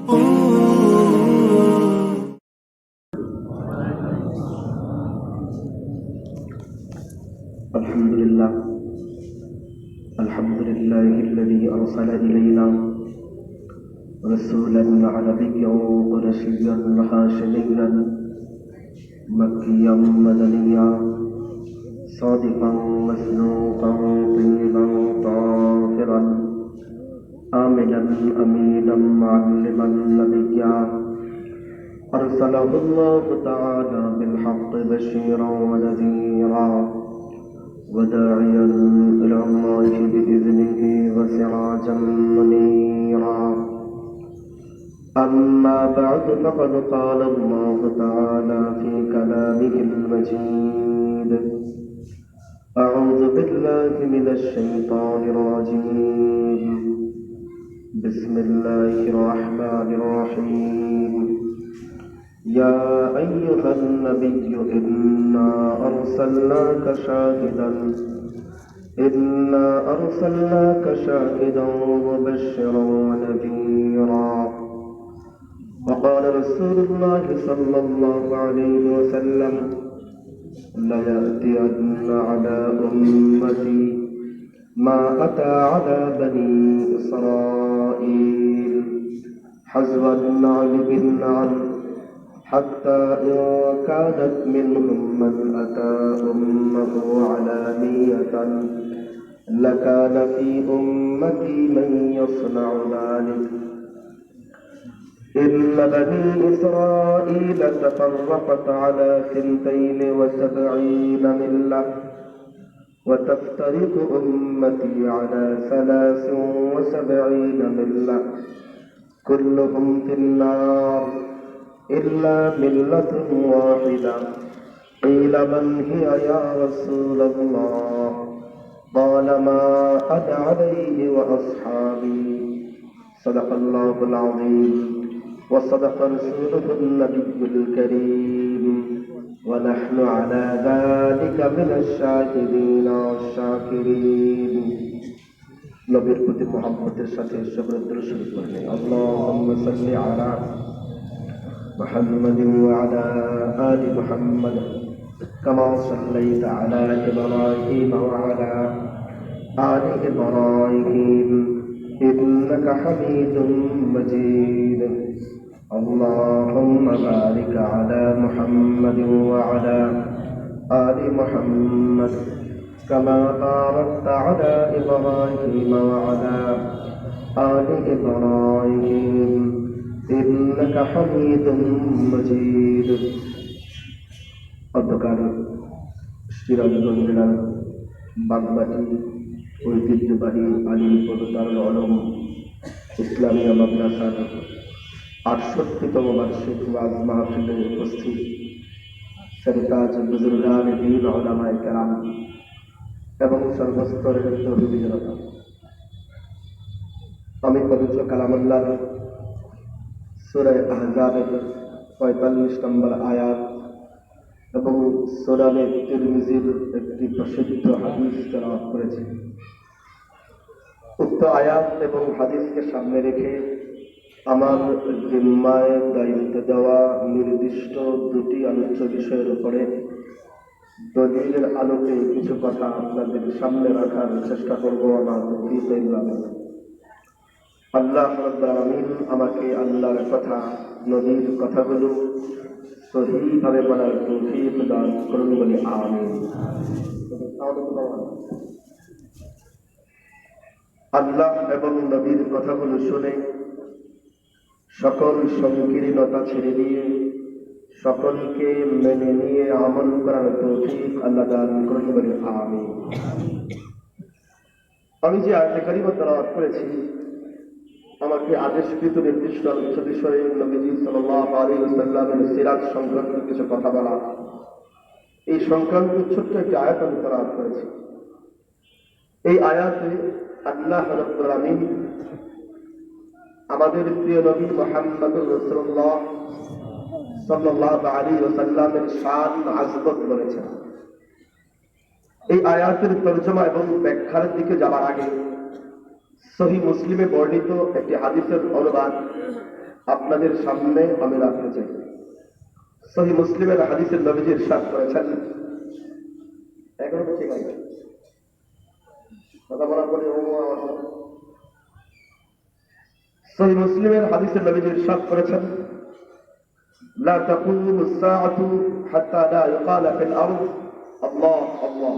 الحمد لله الذي أرسل إلينا رسولا نبيا قرشيا هاشميا مكيا مدنيا صادقا مصدوقا طيبا طاهرا آمنا أمينا معلما نبيا أرسله الله تعالى بالحق بشيرا ونذيرا وداعيا إلى الله بإذنه وسراجا منيرا أما بعد فقد قال الله تعالى في كلامه المجيد أعوذ بالله من الشيطان الرجيم بسم الله الرحمن الرحيم يا أيها النبي إنا أرسلناك شاهدا ومبشرا ونذيرا وقال رسول الله صلى الله عليه وسلم ليأتين على أمتي ما أتى على بني إسرائيل حزو النعل بالنعل حتى إن كانت منهم من أتى أمه علانية لكان في أمتي من يصنع ذلك إن بني إسرائيل تفرقت على 72 ملة وتفترق أمتي على 73 ملة كلهم في النار إلا ملة واحدة قيل من هي يا رسول الله قال ما أنا عليه وأصحابي صدق الله العظيم وصدق رسوله النبي الكريم ونحن على ذلك من الشاهدين والشاكرين নবীর প্রতি মুহাব্বতের সাথে সকল দরুদ শরীফ পড়ে আল্লাহুম্মা সাল্লি আলা محمد وعلى آل محمد كما صليت على إبراهيم وعلى آل إبراهيم إنك حميد مجيد اللهم بارك على محمد وعلى آل محمد كما باركت على إبراهيم وعلى آل إبراهيم إنك حميد مجيد অধ্যকার সিরাজগঞ্জ জেলার বাগবাটি ঐতিহ্যবাহী আলিমপুর দারুল উলুম ইসলামিয়া মাদ্রাসার ৬৮তম বার্ষিক ওয়াজ মাহফিলে উপস্থিত সরতাজ বুজুর্গান দ্বীন উলামায়ে কেরাম এবং সর্বস্তরের তৌহিদি জনতা, আমি পবিত্র কালামুল্লাহর সূরা আহজাবের ৪৫ নম্বর আয়াত এবং সুনানে তিরমিজির একটি প্রসিদ্ধ হাদিস তেলাওয়াত করেছি। উক্ত আয়াত এবং হাদিসকে সামনে রেখে আমার জিম্মায় দায়িত্ব দেওয়া নির্দিষ্ট দুটি আলোচ্য বিষয়ের উপরে দলিলের আলোকে কিছু কথা আপনাদের সামনে রাখার চেষ্টা করব। আমার তৌফিক আল্লাহ রাব্বুল আলামিন আমাকে আল্লাহর কথা, নবীর কথাগুলো সহিভাবে বলার তৌফিক দান করুন বলে আমিন। আল্লাহ এবং নবীর কথাগুলো শুনে সকল সংকীর্ণতা ছেড়ে দিয়ে সকলকে মেনে নিয়ে আমল করার তৌফিক আল্লাহ দান করুন বলে আমিন। আমি যে আয়াতে কারিমা তেলাওয়াত করেছি, আমাকে আদেশকৃত নির্দিষ্ট আলোচ্য বিষয়ে নবীজি সাল্লাল্লাহু আলাইহি ওয়াসাল্লামের সিরাত সংক্রান্ত কিছু কথা বলা, এই সংক্রান্ত ছোট্ট একটি আয়াত আমি তেলাওয়াত করেছি। এই আয়াতে আল্লাহ রাব্বুল আলামিন আমাদের প্রিয় নবী মুহাম্মদুর রাসূলুল্লাহ সাল্লাল্লাহু আলাইহি ওয়াসাল্লামের শান আযমত বলেছেন। এই আয়াতের তরজমা এবং ব্যাখ্যার দিকে যাওয়ার আগে সহিহ মুসলিমে বর্ণিত একটি হাদিসের অনুবাদ আপনাদের সামনে আমি রাখতে চাই। সহিহ মুসলিমের হাদিসের নবীজি ইরশাদ করেছেন, এখনো ঠিক আছে কথা বলার পরে সহিহ মুসলিমের হাদিসের নবীজি ইরশাদ করেছেন, লা তাকুমুস সাআতু হাত্তা লা ইউকালা ফিল আরদ আল্লাহ আল্লাহ।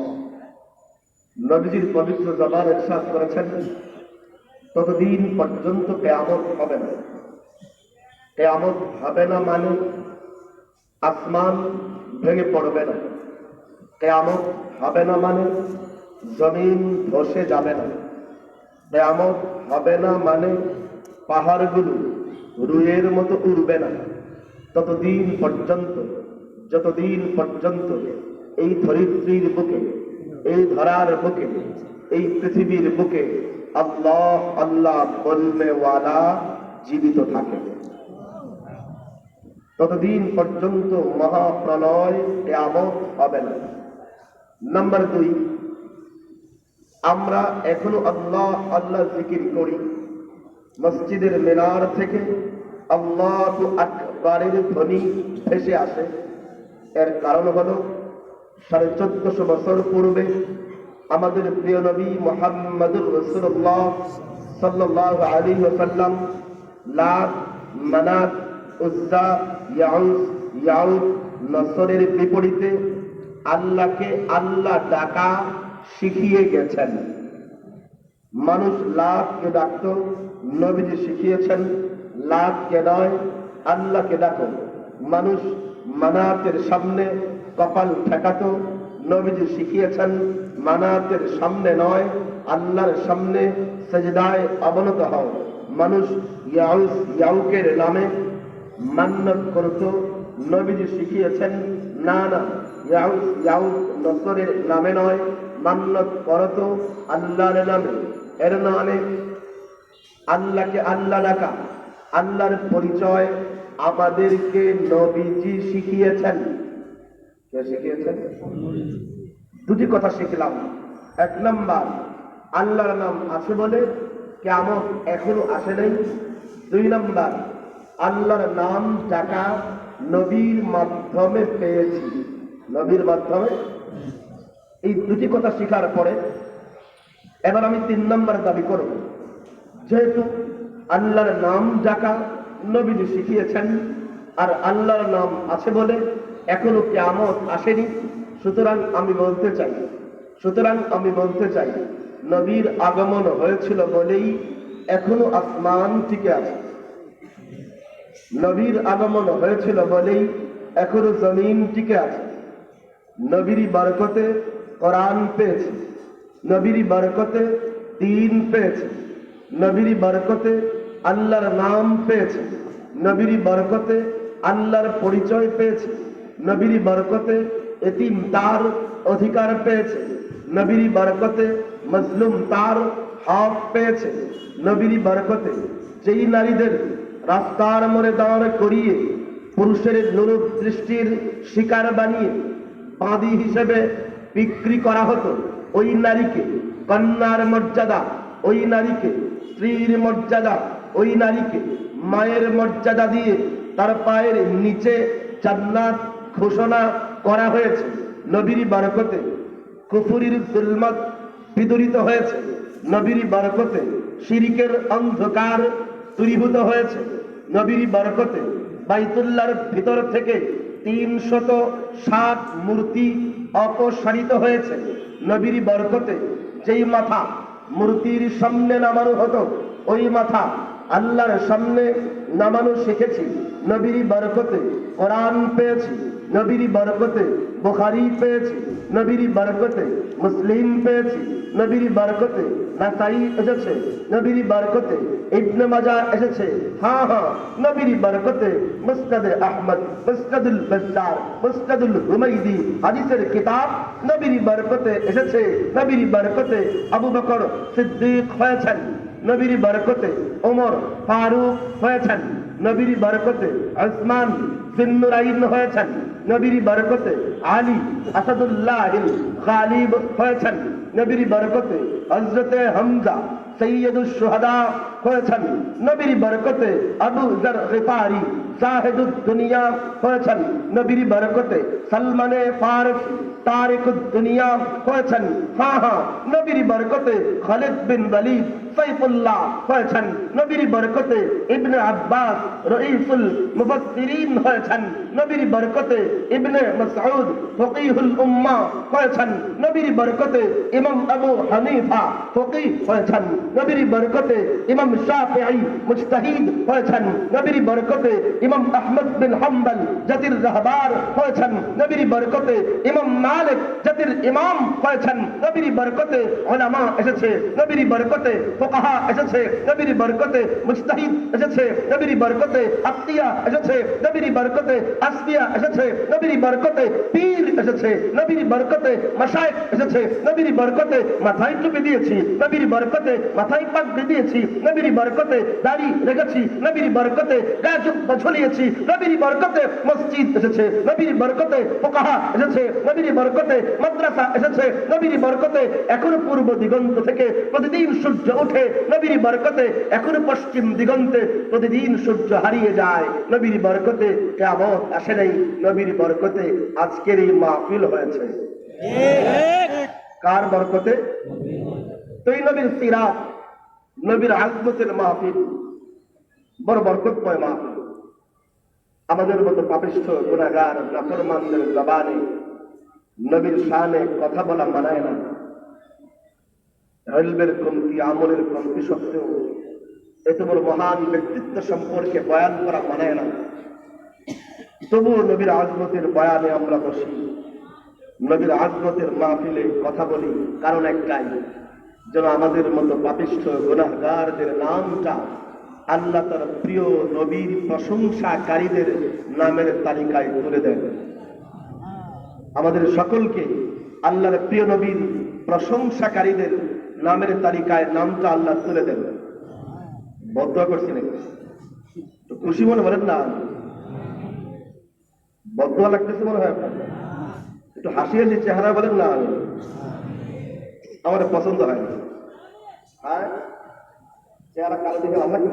নবীজির পবিত্র জবান ইরশাদ করেছেন, ততদিন পর্যন্ত কিয়ামত হবে না। কিয়ামত হবে না মানে আসমান ভেঙে পড়বে না। কিয়ামত হবে না মানে জমিন ধসে যাবে না। কিয়ামত হবে না মানে পাহাড়গুলো রুইয়ের মতো উড়বে না। ততদিন পর্যন্ত, যতদিন পর্যন্ত এই ধরিত্রীর বুকে, এই ধরার বুকে, এই পৃথিবীর বুকে আল্লাহ আল্লাহ বলনেওয়ালা জীবিত থাকে, ততদিন পর্যন্ত মহাপ্রলয় কিয়ামত হবে না। নাম্বার 2, আমরা এখনো আল্লাহ আল্লাহ জিকির করি। মসজিদের মিনার থেকে আল্লাহু আকবারের ধ্বনি ভেসে আসে। এর কারণ হলো 1450 বছর পূর্বে আমাদের প্রিয় নবী মুহাম্মদুর রাসূলুল্লাহ সাল্লাল্লাহু আলাইহি ওয়াসাল্লাম লাত, মানাত, উজ্জা, ইয়াউস, ইয়াউক, নসরের বিপরীতে আল্লাহকে আল্লাহ ডাকা শিখিয়ে গেছেন। মানুষ লাতকে ডাকত, নবীজি শিখিয়েছেন লাতকে নয় আল্লাহকে ডাকো। মানুষ মানাতের সামনে কপাল ঠেকাতো, নবীজি শিখিয়েছেন মানাতের সামনে নয় আল্লাহর সামনে সেজদায় অবনত হও। মানুষ ইয়াউস, ইয়াউকের নামে মান্নত করত, নবীজি শিখিয়েছেন না না, ইয়াউস ইয়াউক নসরের নামে নয়, মান্নত করত আল্লাহর নামে। এর নামে আল্লাহকে আল্লাহ ডাকা, আল্লাহর পরিচয় আমাদেরকে নবীজি শিখিয়েছেন। কে শিখিয়েছেন? দুটি কথা শিখলাম। 1 নাম্বার, আল্লাহর নাম আছে বলে কিয়ামত এখনো আসে নাই। 2 নাম্বার, আল্লাহর নাম ডাকা নবীর মাধ্যমে পেয়েছি, নবীর মাধ্যমে। এই দুটি কথা শিখার পরে এবার আমি 3 নাম্বার দাবি করব, যেহেতু আল্লাহর নাম ডাকা নবীজি শিখিয়েছেন আর আল্লাহর নাম আছে বলে এখনো কিয়ামত আসেনি, সুতরাং আমি বলতে চাই নবীর আগমন হয়েছিল বলেই এখনো আসমান টিকে আছে। নবীর আগমন হয়েছিল বলেই এখনো জমিন টিকে আছে। নবীর বরকতে কোরআন পেয়েছে, নবীর বরকতে দ্বীন পেয়েছে, নবীর বরকতে আল্লাহর নাম পেয়েছে, নবীর বরকতে আল্লাহর পরিচয় পেয়েছে, নবীর বরকতে এতিম তার অধিকার পেয়েছে, নবীর বরকতে মজলুম তার হক পেয়েছে, নবীর বরকতে যেই নারীদের রাস্তার মোড়ে দাঁড় করিয়ে পুরুষের নুরুপ দৃষ্টির শিকার বানিয়ে বাঁধি হিসেবে বিক্রি করা হতো, ওই নারীকে কন্যার মর্যাদা, ওই নারীকে স্ত্রীর মর্যাদা, ওই নারীকে মায়ের মর্যাদা দিয়ে তার পায়ের নিচে জান্নাত ঘোষণা করা হয়েছে। নবীর বরকতে কুফরির যুলমত বিদূরিত হয়েছে, নবীর বরকতে শিরকের অন্ধকার দূরীভূত হয়েছে, নবীর বরকতে বাইতুল্লাহর ভিতর থেকে 360 মূর্তি অপসারিত হয়েছে, নবীর বরকতে যেই মাথা মূর্তির সামনে নামানো হতো ওই মাথা আল্লাহর সামনে নামানো শিখেছি। নবীর বরকতে কোরআন পেয়েছি, নবীর বরকতে বুখারী পেয়েছি, নবীর বরকতে মুসলিম পেয়েছি, নবীর বরকতে নাসাই এসেছে, নবীর বরকতে ইবনে মাজাহ এসেছে। হ্যাঁ, নবীর বরকতে মুসনাদে আহমদ, মুসনাদুল বাজ্জার, মুসনাদুল হুমাইদি হাদিসের কিতাব নবীর বরকতে এসেছে। নবীর বরকতে আবু বকর সিদ্দিক হয়েছেন, নবীর বরকতে ওমর ফারুক হয়েছেন, নবীর বরকতে উসমান জিন্নুরাইন হয়েছেন, নবীর বরকতে আলী আসাদুল্লাহ গালিব হয়েছেন, নবীর বরকতে হযরতে হামজা সৈয়দুশ শুহাদা হয়েছেন নবীর বরকতে। আবু যর গিফারি জাহিদুদ দুনিয়া হয়েছেন নবীর বরকতে। সালমানে ফারসি তারিকুদ দুনিয়া হয়েছেন নবীর বরকতে। খালিদ বিন ওয়ালিদ সাইফুল্লাহ হয়েছেন নবীর বরকতে। ইবনে আব্বাস রঈসুল মুফাসসিরিন হয়েছেন নবীর বরকতে। ইবনে মাসউদ ফকিহুল উম্মাহ হয়েছেন নবীর বরকতে। ইমাম আবু হানিফা ফকিহ হয়েছেন নবীর বরকতে। ইমাম শাফিঈ মুজতাহিদ হয়েছেন নবীর বরকতে। ইমাম আহমদ বিন হাম্বল জাতির রাহবার হয়েছেন নবীর বরকতে। ইমাম মালিক জাতির ইমাম হয়েছেন নবীর বরকতে। উলামা এসেছে নবীর বরকতে, ফুকাহা এসেছে নবীর বরকতে, মুজতাহিদ এসেছে নবীর বরকতে, আতিয়া এসেছে নবীর বরকতে, আসফিয়া এসেছে নবীর বরকতে, পীর এসেছে নবীর বরকতে, মাশায়েখ এসেছে নবীর বরকতে। মাথায় টুপি দিয়েছি নবীর বরকতে, মাথায় পাগড়ি দিয়েছি নবীর বরকতে, দাড়ি রেখেছি নবীর বরকতে, গায়ে জুব্বা ঝুলিয়েছি নবীর বরকতে। মসজিদ এসেছে নবীর বরকতে, ফুকাহা এসেছে নবীর বরকতে, মাদ্রাসা এসেছে নবীর বরকতে। এখনো পূর্ব দিগন্ত থেকে প্রতিদিন সূর্য ওঠে নবীর বরকতে, এখনো পশ্চিম দিগন্তে প্রতিদিন সূর্য হারিয়ে যায় নবীর বরকতে। কিয়ামত আসে নাই নবীর বরকতে। আজকের এই মাহফিল হয়েছে কার বরকতে? তো এই নবীর সিরাত, নবীর আজমতের মাহফিল, বড় বরকতময় মাহফিল। আমাদের মতো পাপিষ্ঠ গুনাহগার নাফরমানদের জবানে নবীর শানে কথা বলা মানায় না। ইলমের কমতি, আমলের কমতি সত্ত্বেও এত বড় মহান ব্যক্তিত্ব সম্পর্কে বয়ান করা মানায় না। তবুও নবীর আজমতের বয়ানে আমরা বসি, নবীর আজমতের মাহফিলে কথা বলি, কারণ একটাই, যেন আমাদের মতো পাপিষ্ঠ গুনাহগারদের নামটা আল্লাহ তার প্রিয় নবীর প্রশংসাকারীদের নামের তালিকায় তুলে দেন। আমাদের সকলকে আল্লাহর প্রিয় নবীর প্রশংসাকারীদের নামের তালিকায় নামটা আল্লাহ তুলে দেন। বদদোয়া করছি নাকি? তো খুশি মনে বলেন না? বদদোয়া লাগতেছে মনে হয় আপনার? একটু হাসি হাসি চেহারা বলেন না। আমার পছন্দ হয় না। হ্যাঁ, চেহারা কালো দিকে আল্লাহ কি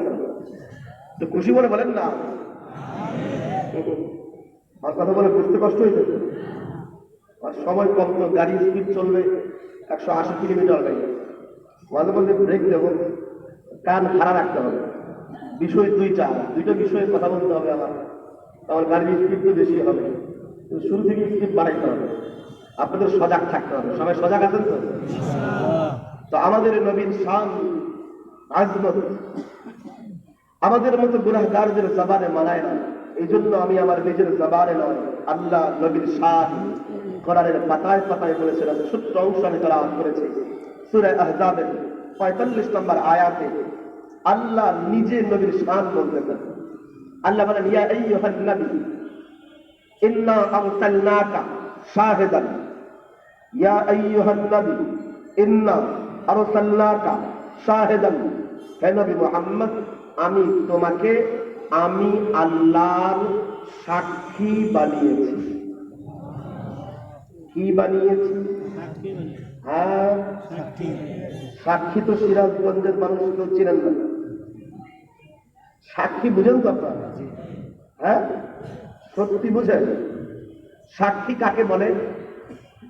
তো খুশি মনে বলেন না। আমার কথা বলে বুঝতে কষ্ট হইতেছে। আর সময় কম, তো গাড়ি স্পিড চলবে 180 কিলোমিটার গাড়ি। মাঝে মধ্যে ব্রেক দেবো, কান খাড়া রাখতে হবে। বিষয় দুইটা বিষয়ে কথা বলতে হবে আমার গাড়ির স্পিড তো বেশি হবে, শুরু থেকে স্পিড বাড়াইতে হবে। আপনাদের সজাগ থাকতে হবে। সবাই সজাগ আছেন তো? তো আমাদের নবীর শান, আজমত আমাদের মতো গুনাহগারদের জবানে মানায় না। এই জন্য আমি আমার নিজের জবানে নয়, আল্লাহ নবীর শান কোরআনের পাতায় পাতায় বলেছেন। সূত্র অংশ আমি তেলাওয়াত করেছি সূরা আহজাবের 45 নম্বর আয়াতে আল্লাহ নিজে নবীর শান বলতেছেন। আল্লাহ বলেন, ইয়া আইয়ুহান নবী ইন্না আরসালনাকা শাহিদান, ইয়া আইয়ুহান নবী ইন্না আরসালনাকা শাহিদান। হে নবী মুহাম্মদ, আমি তোমাকে আমি আল্লাহর সাক্ষী বানিয়েছি। কি বানিয়েছি? হ্যাঁ, সাক্ষী তো সিরাজগঞ্জের মানুষ কেউ চিনেন না। সাক্ষী বুঝেন তো আপনারা? হ্যাঁ, সত্যি বুঝেন? সাক্ষী কাকে বলে?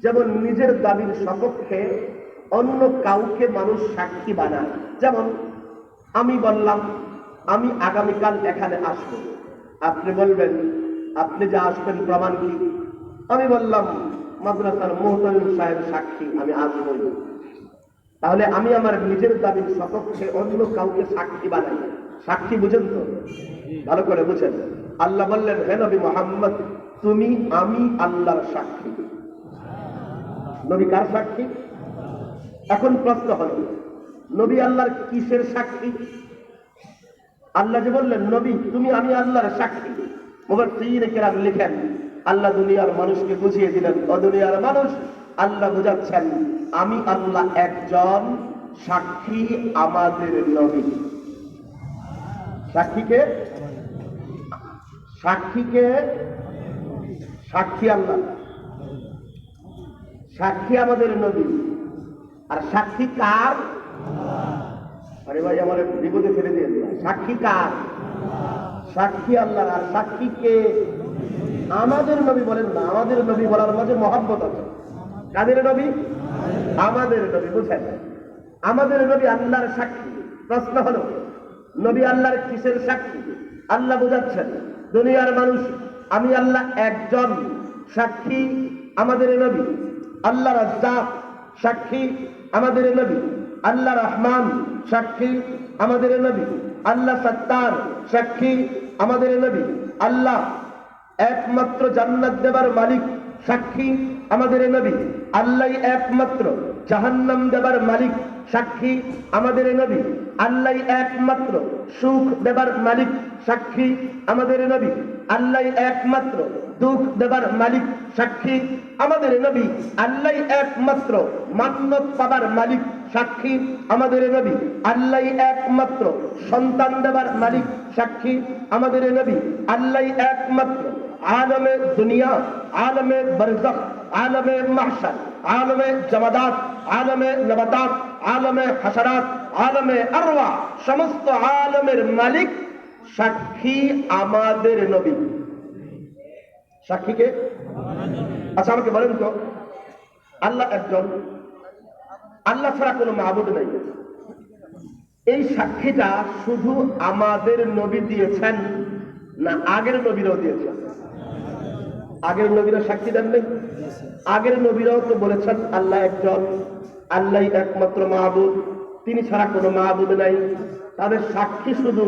যেমন নিজের দাবির সপক্ষে অন্য কাউকে মানুষ সাক্ষী বানায়। যেমন আমি বললাম আমি আগামীকাল এখানে আসব, আপনি বলবেন আপনি যে আসবেন প্রমাণ কি? আমি বললাম মাদ্রাসার মুহতামিম সাহেব সাক্ষী, আমি আসবই। তাহলে আমি আমার নিজের দাবির সপক্ষে অন্য কাউকে সাক্ষী বানাই। সাক্ষী বুঝেন তো? ভালো করে বুঝেন। আল্লাহ বললেন, হে নবী মুহাম্মদ, তুমি আমি আল্লাহর সাক্ষী। নবী কার সাক্ষী? এখন প্রশ্ন হলো, নবী আল্লাহর কিসের সাক্ষী? আল্লাহ যে বললেন নবী তুমি আমি আল্লাহর সাক্ষী, মুফাসসিরিনে কেরাম লিখেন আল্লাহ দুনিয়ার মানুষকে বুঝিয়ে দিলেন, ও দুনিয়ার মানুষ, আল্লাহ বুঝাচ্ছেন আমি আল্লাহ একজন, সাক্ষী আমাদের নবী। সাক্ষীকে সাক্ষীকে সাক্ষী আল্লাহ, সাক্ষী আমাদের নবী। আর সাক্ষী কার? আরে ভাই আমার বিপদে ফেলে দিয়ে সাক্ষী কার? সাক্ষী আল্লাহ। আর সাক্ষী কে? আমাদের নবী বলেন না, আমাদের নবী বলার মাঝে মহব্বত আছে। কাদের নবী? আমাদের নবী। বুঝেন, আমাদের নবী আল্লাহর সাক্ষী। প্রশ্ন হলো, নবী আল্লাহর কিসের সাক্ষী? আল্লাহ বোঝাচ্ছেন দুনিয়ার মানুষ, আমি আল্লাহ একজন, সাক্ষী আমাদের নবী। আল্লাহ রাজ্জাক, সাক্ষী আমাদের নবী। আল্লাহ রহমান, সাক্ষী আমাদের নবী। আল্লাহ সত্তার, সাক্ষী আমাদের নবী। আল্লাহ একমাত্র জান্নাত দেবার মালিক, সাক্ষী আমাদের নবী। আল্লাহ একমাত্র জাহান্নাম দেবার মালিক, সাক্ষী আমাদের নবী। আল্লাহ একমাত্র সুখ দেবার মালিক, সাক্ষী আমাদের নবী। আল্লাহ একমাত্র দুঃখ দেবার মালিক, সাক্ষী আমাদের নবী। আল্লাহ একমাত্র মান্নত পাবার মালিক, সাক্ষী আমাদের নবী। আল্লাহ একমাত্র সন্তান দেবার মালিক, সাক্ষী আমাদের নবী। আল্লাহ একমাত্র আলমে দুনিয়া, আলমে বরজখ, আলমে মাহশর, আলমে জামাদাত, আলমে নবাতাত, আলমে হাসারাত, আলমে আরওয়াহ, সমস্ত আলমের মালিক, সাক্ষী আমাদের নবী। সাক্ষীকে? আচ্ছা আমাকে বলেন তো, আল্লাহ একজন, আল্লাহ ছাড়া কোনো মাবুদ নেই, এই সাক্ষীটা শুধু আমাদের নবী দিয়েছেন না আগের নবীরাও দিয়েছেন? আগের নবীরা সাক্ষী দেন নাই? আগের নবীরাও তো বলেছেন আল্লাহ একজন, আল্লাহ একমাত্র মাহবুব, তিনি ছাড়া কোনো মাহবুদ নাই। তাদের সাক্ষী শুধু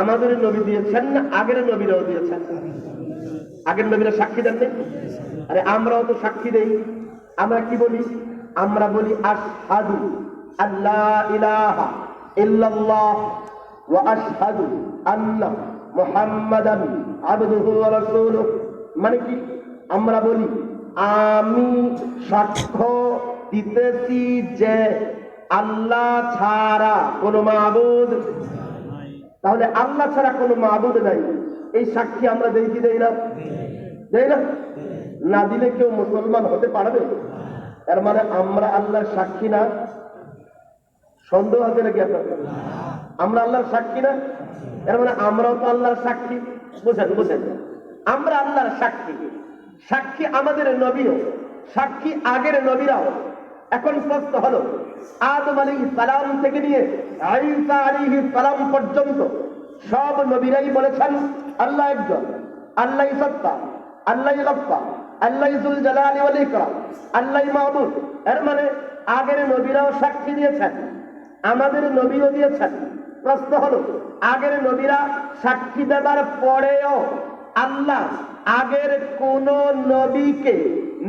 আমাদের নবী দিয়েছেন না আগের নবীরাও দিয়েছেন? আগের নবীরা সাক্ষী দেন নাই? আরে আমরাও তো সাক্ষী দেই। আমরা কি বলি? আমরা বলি আশহাদু আল্লা ইলাহা ইল্লাল্লাহ ওয়া আশহাদু আন্না মুহাম্মাদান আবদুহু ওয়া রাসূলুহু। মানে কি? আমরা বলি আমি সাক্ষ্য দিতেছি যে আল্লাহ ছাড়া কোনো মাবুদ। তাহলে আল্লাহ ছাড়া কোনো মাবুদ নাই, এই সাক্ষী আমরা দেই কি দেই না? দেই না? না দিলে কেউ মুসলমান হতে পারবে? এর মানে আমরা আল্লাহর সাক্ষী না? সন্দেহ আছে নাকি আপনাদের? আমরা আল্লাহর সাক্ষী না? এর মানে আমরাও তো আল্লাহর সাক্ষী। বুঝেন বুঝেন, আমরা আল্লাহর সাক্ষী। সাক্ষী আমাদের নবীও, সাক্ষী আগের নবীরাও। এখন প্রশ্ন হলো, আদম আলাইহিস সালাম থেকে নিয়ে ঈসা আলাইহিস সালাম পর্যন্ত সব নবীরাই বলেছেন আল্লাহ একজন, আল্লাহ সত্তা, আল্লাহ গফফার, আল্লাহ যুল জালালি ওয়াল ইকরাম, আল্লাহ মাবুদ। এর মানে আগের নবীরাও সাক্ষী দিয়েছেন, আমাদের নবীও দিয়েছেন। প্রশ্ন হলো, আগের নবীরা সাক্ষী দেবার পরেও আল্লাহ আগের কোন নবীকে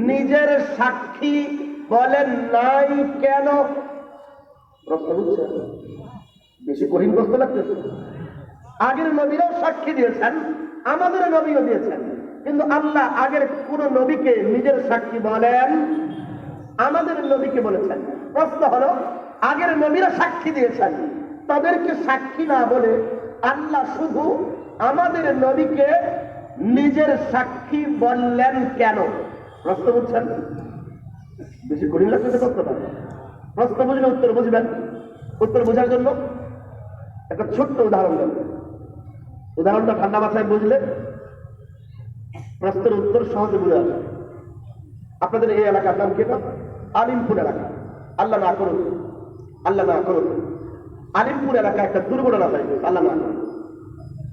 নিজের সাক্ষী বলেন নাই কেন? প্রশ্ন বুঝছে? বেশি কঠিন প্রশ্ন লাগতেছে। আগের নবীরাও সাক্ষী দিয়েছেন, আমাদের নবীও দিয়েছেন, কিন্তু আল্লাহ আগের কোন নবীকে নিজের সাক্ষী বলেন? আমাদের নবীকে বলেছেন। প্রশ্ন হলো, আগের নবীরা সাক্ষী দিয়েছেন, তাদেরকে সাক্ষী না বলে আল্লাহ শুধু আমাদের নবীকে নিজের সাক্ষী বললেন কেন? প্রশ্ন বুঝছেন? বেশি কঠিন লাগতেছে প্রশ্নটা? প্রশ্ন বুঝলে উত্তর বুঝবেন। উত্তর বোঝার জন্য একটা ছোট্ট উদাহরণ দেব। উদাহরণটা ঠান্ডা মাথায় বুঝলে প্রশ্নের উত্তর সহজে বুঝে আসবে। আপনাদের এই এলাকার নাম কি? আলিমপুর এলাকা। আল্লাহ না করুন, আল্লাহ না করুন, আলিমপুর এলাকায় একটা দুর্ঘটনা হয়েছে। আল্লাহ না করুন।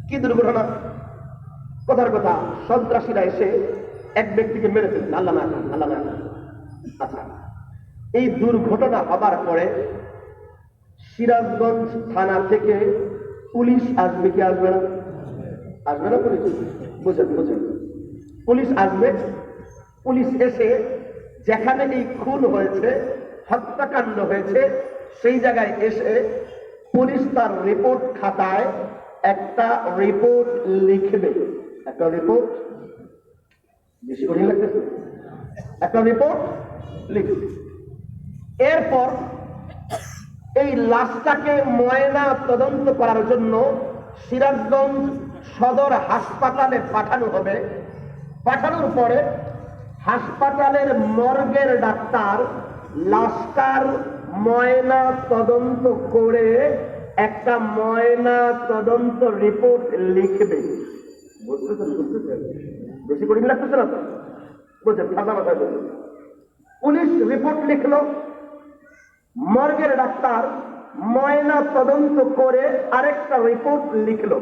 কি দুর্ঘটনা? কথার কথা, সন্ত্রাসীরা এসে এক ব্যক্তিকে মেরে ফেলেন। আল্লাহ না করুন, আল্লাহ না করুন। আচ্ছা, এই দুর্ঘটনা হবার পরে সিরাজগঞ্জ থানা থেকে পুলিশ আসবে কি আসবে না? আসবে না পুলিশ? বুঝেন বুঝেন, পুলিশ আসবে। পুলিশ এসে যেখানে এই খুন হয়েছে, হত্যাকাণ্ড হয়েছে, সেই জায়গায় এসে পুলিশ তার রিপোর্ট খাতায় একটা রিপোর্ট লিখবে। একটা রিপোর্ট, বেশি কঠিন লাগতেছে? একটা রিপোর্ট লিখবে। এরপর এই লাশটাকে ময়না তদন্ত করার জন্য সিরাজগঞ্জ সদর হাসপাতালে পাঠানো হবে। পাঠানোর পরে হাসপাতালের মর্গের ডাক্তার লাশটার ময়না তদন্ত করে একটা ময়না তদন্ত রিপোর্ট লিখবে। বুঝতেছেন? বেশি কঠিন লাগতেছে না তো? বুঝছেন? ঠান্ডা মাথায় বলুন। পুলিশ রিপোর্ট লিখলো, মর্গের ডাক্তার ময়না তদন্ত করে আরেকটা রিপোর্ট লিখলো।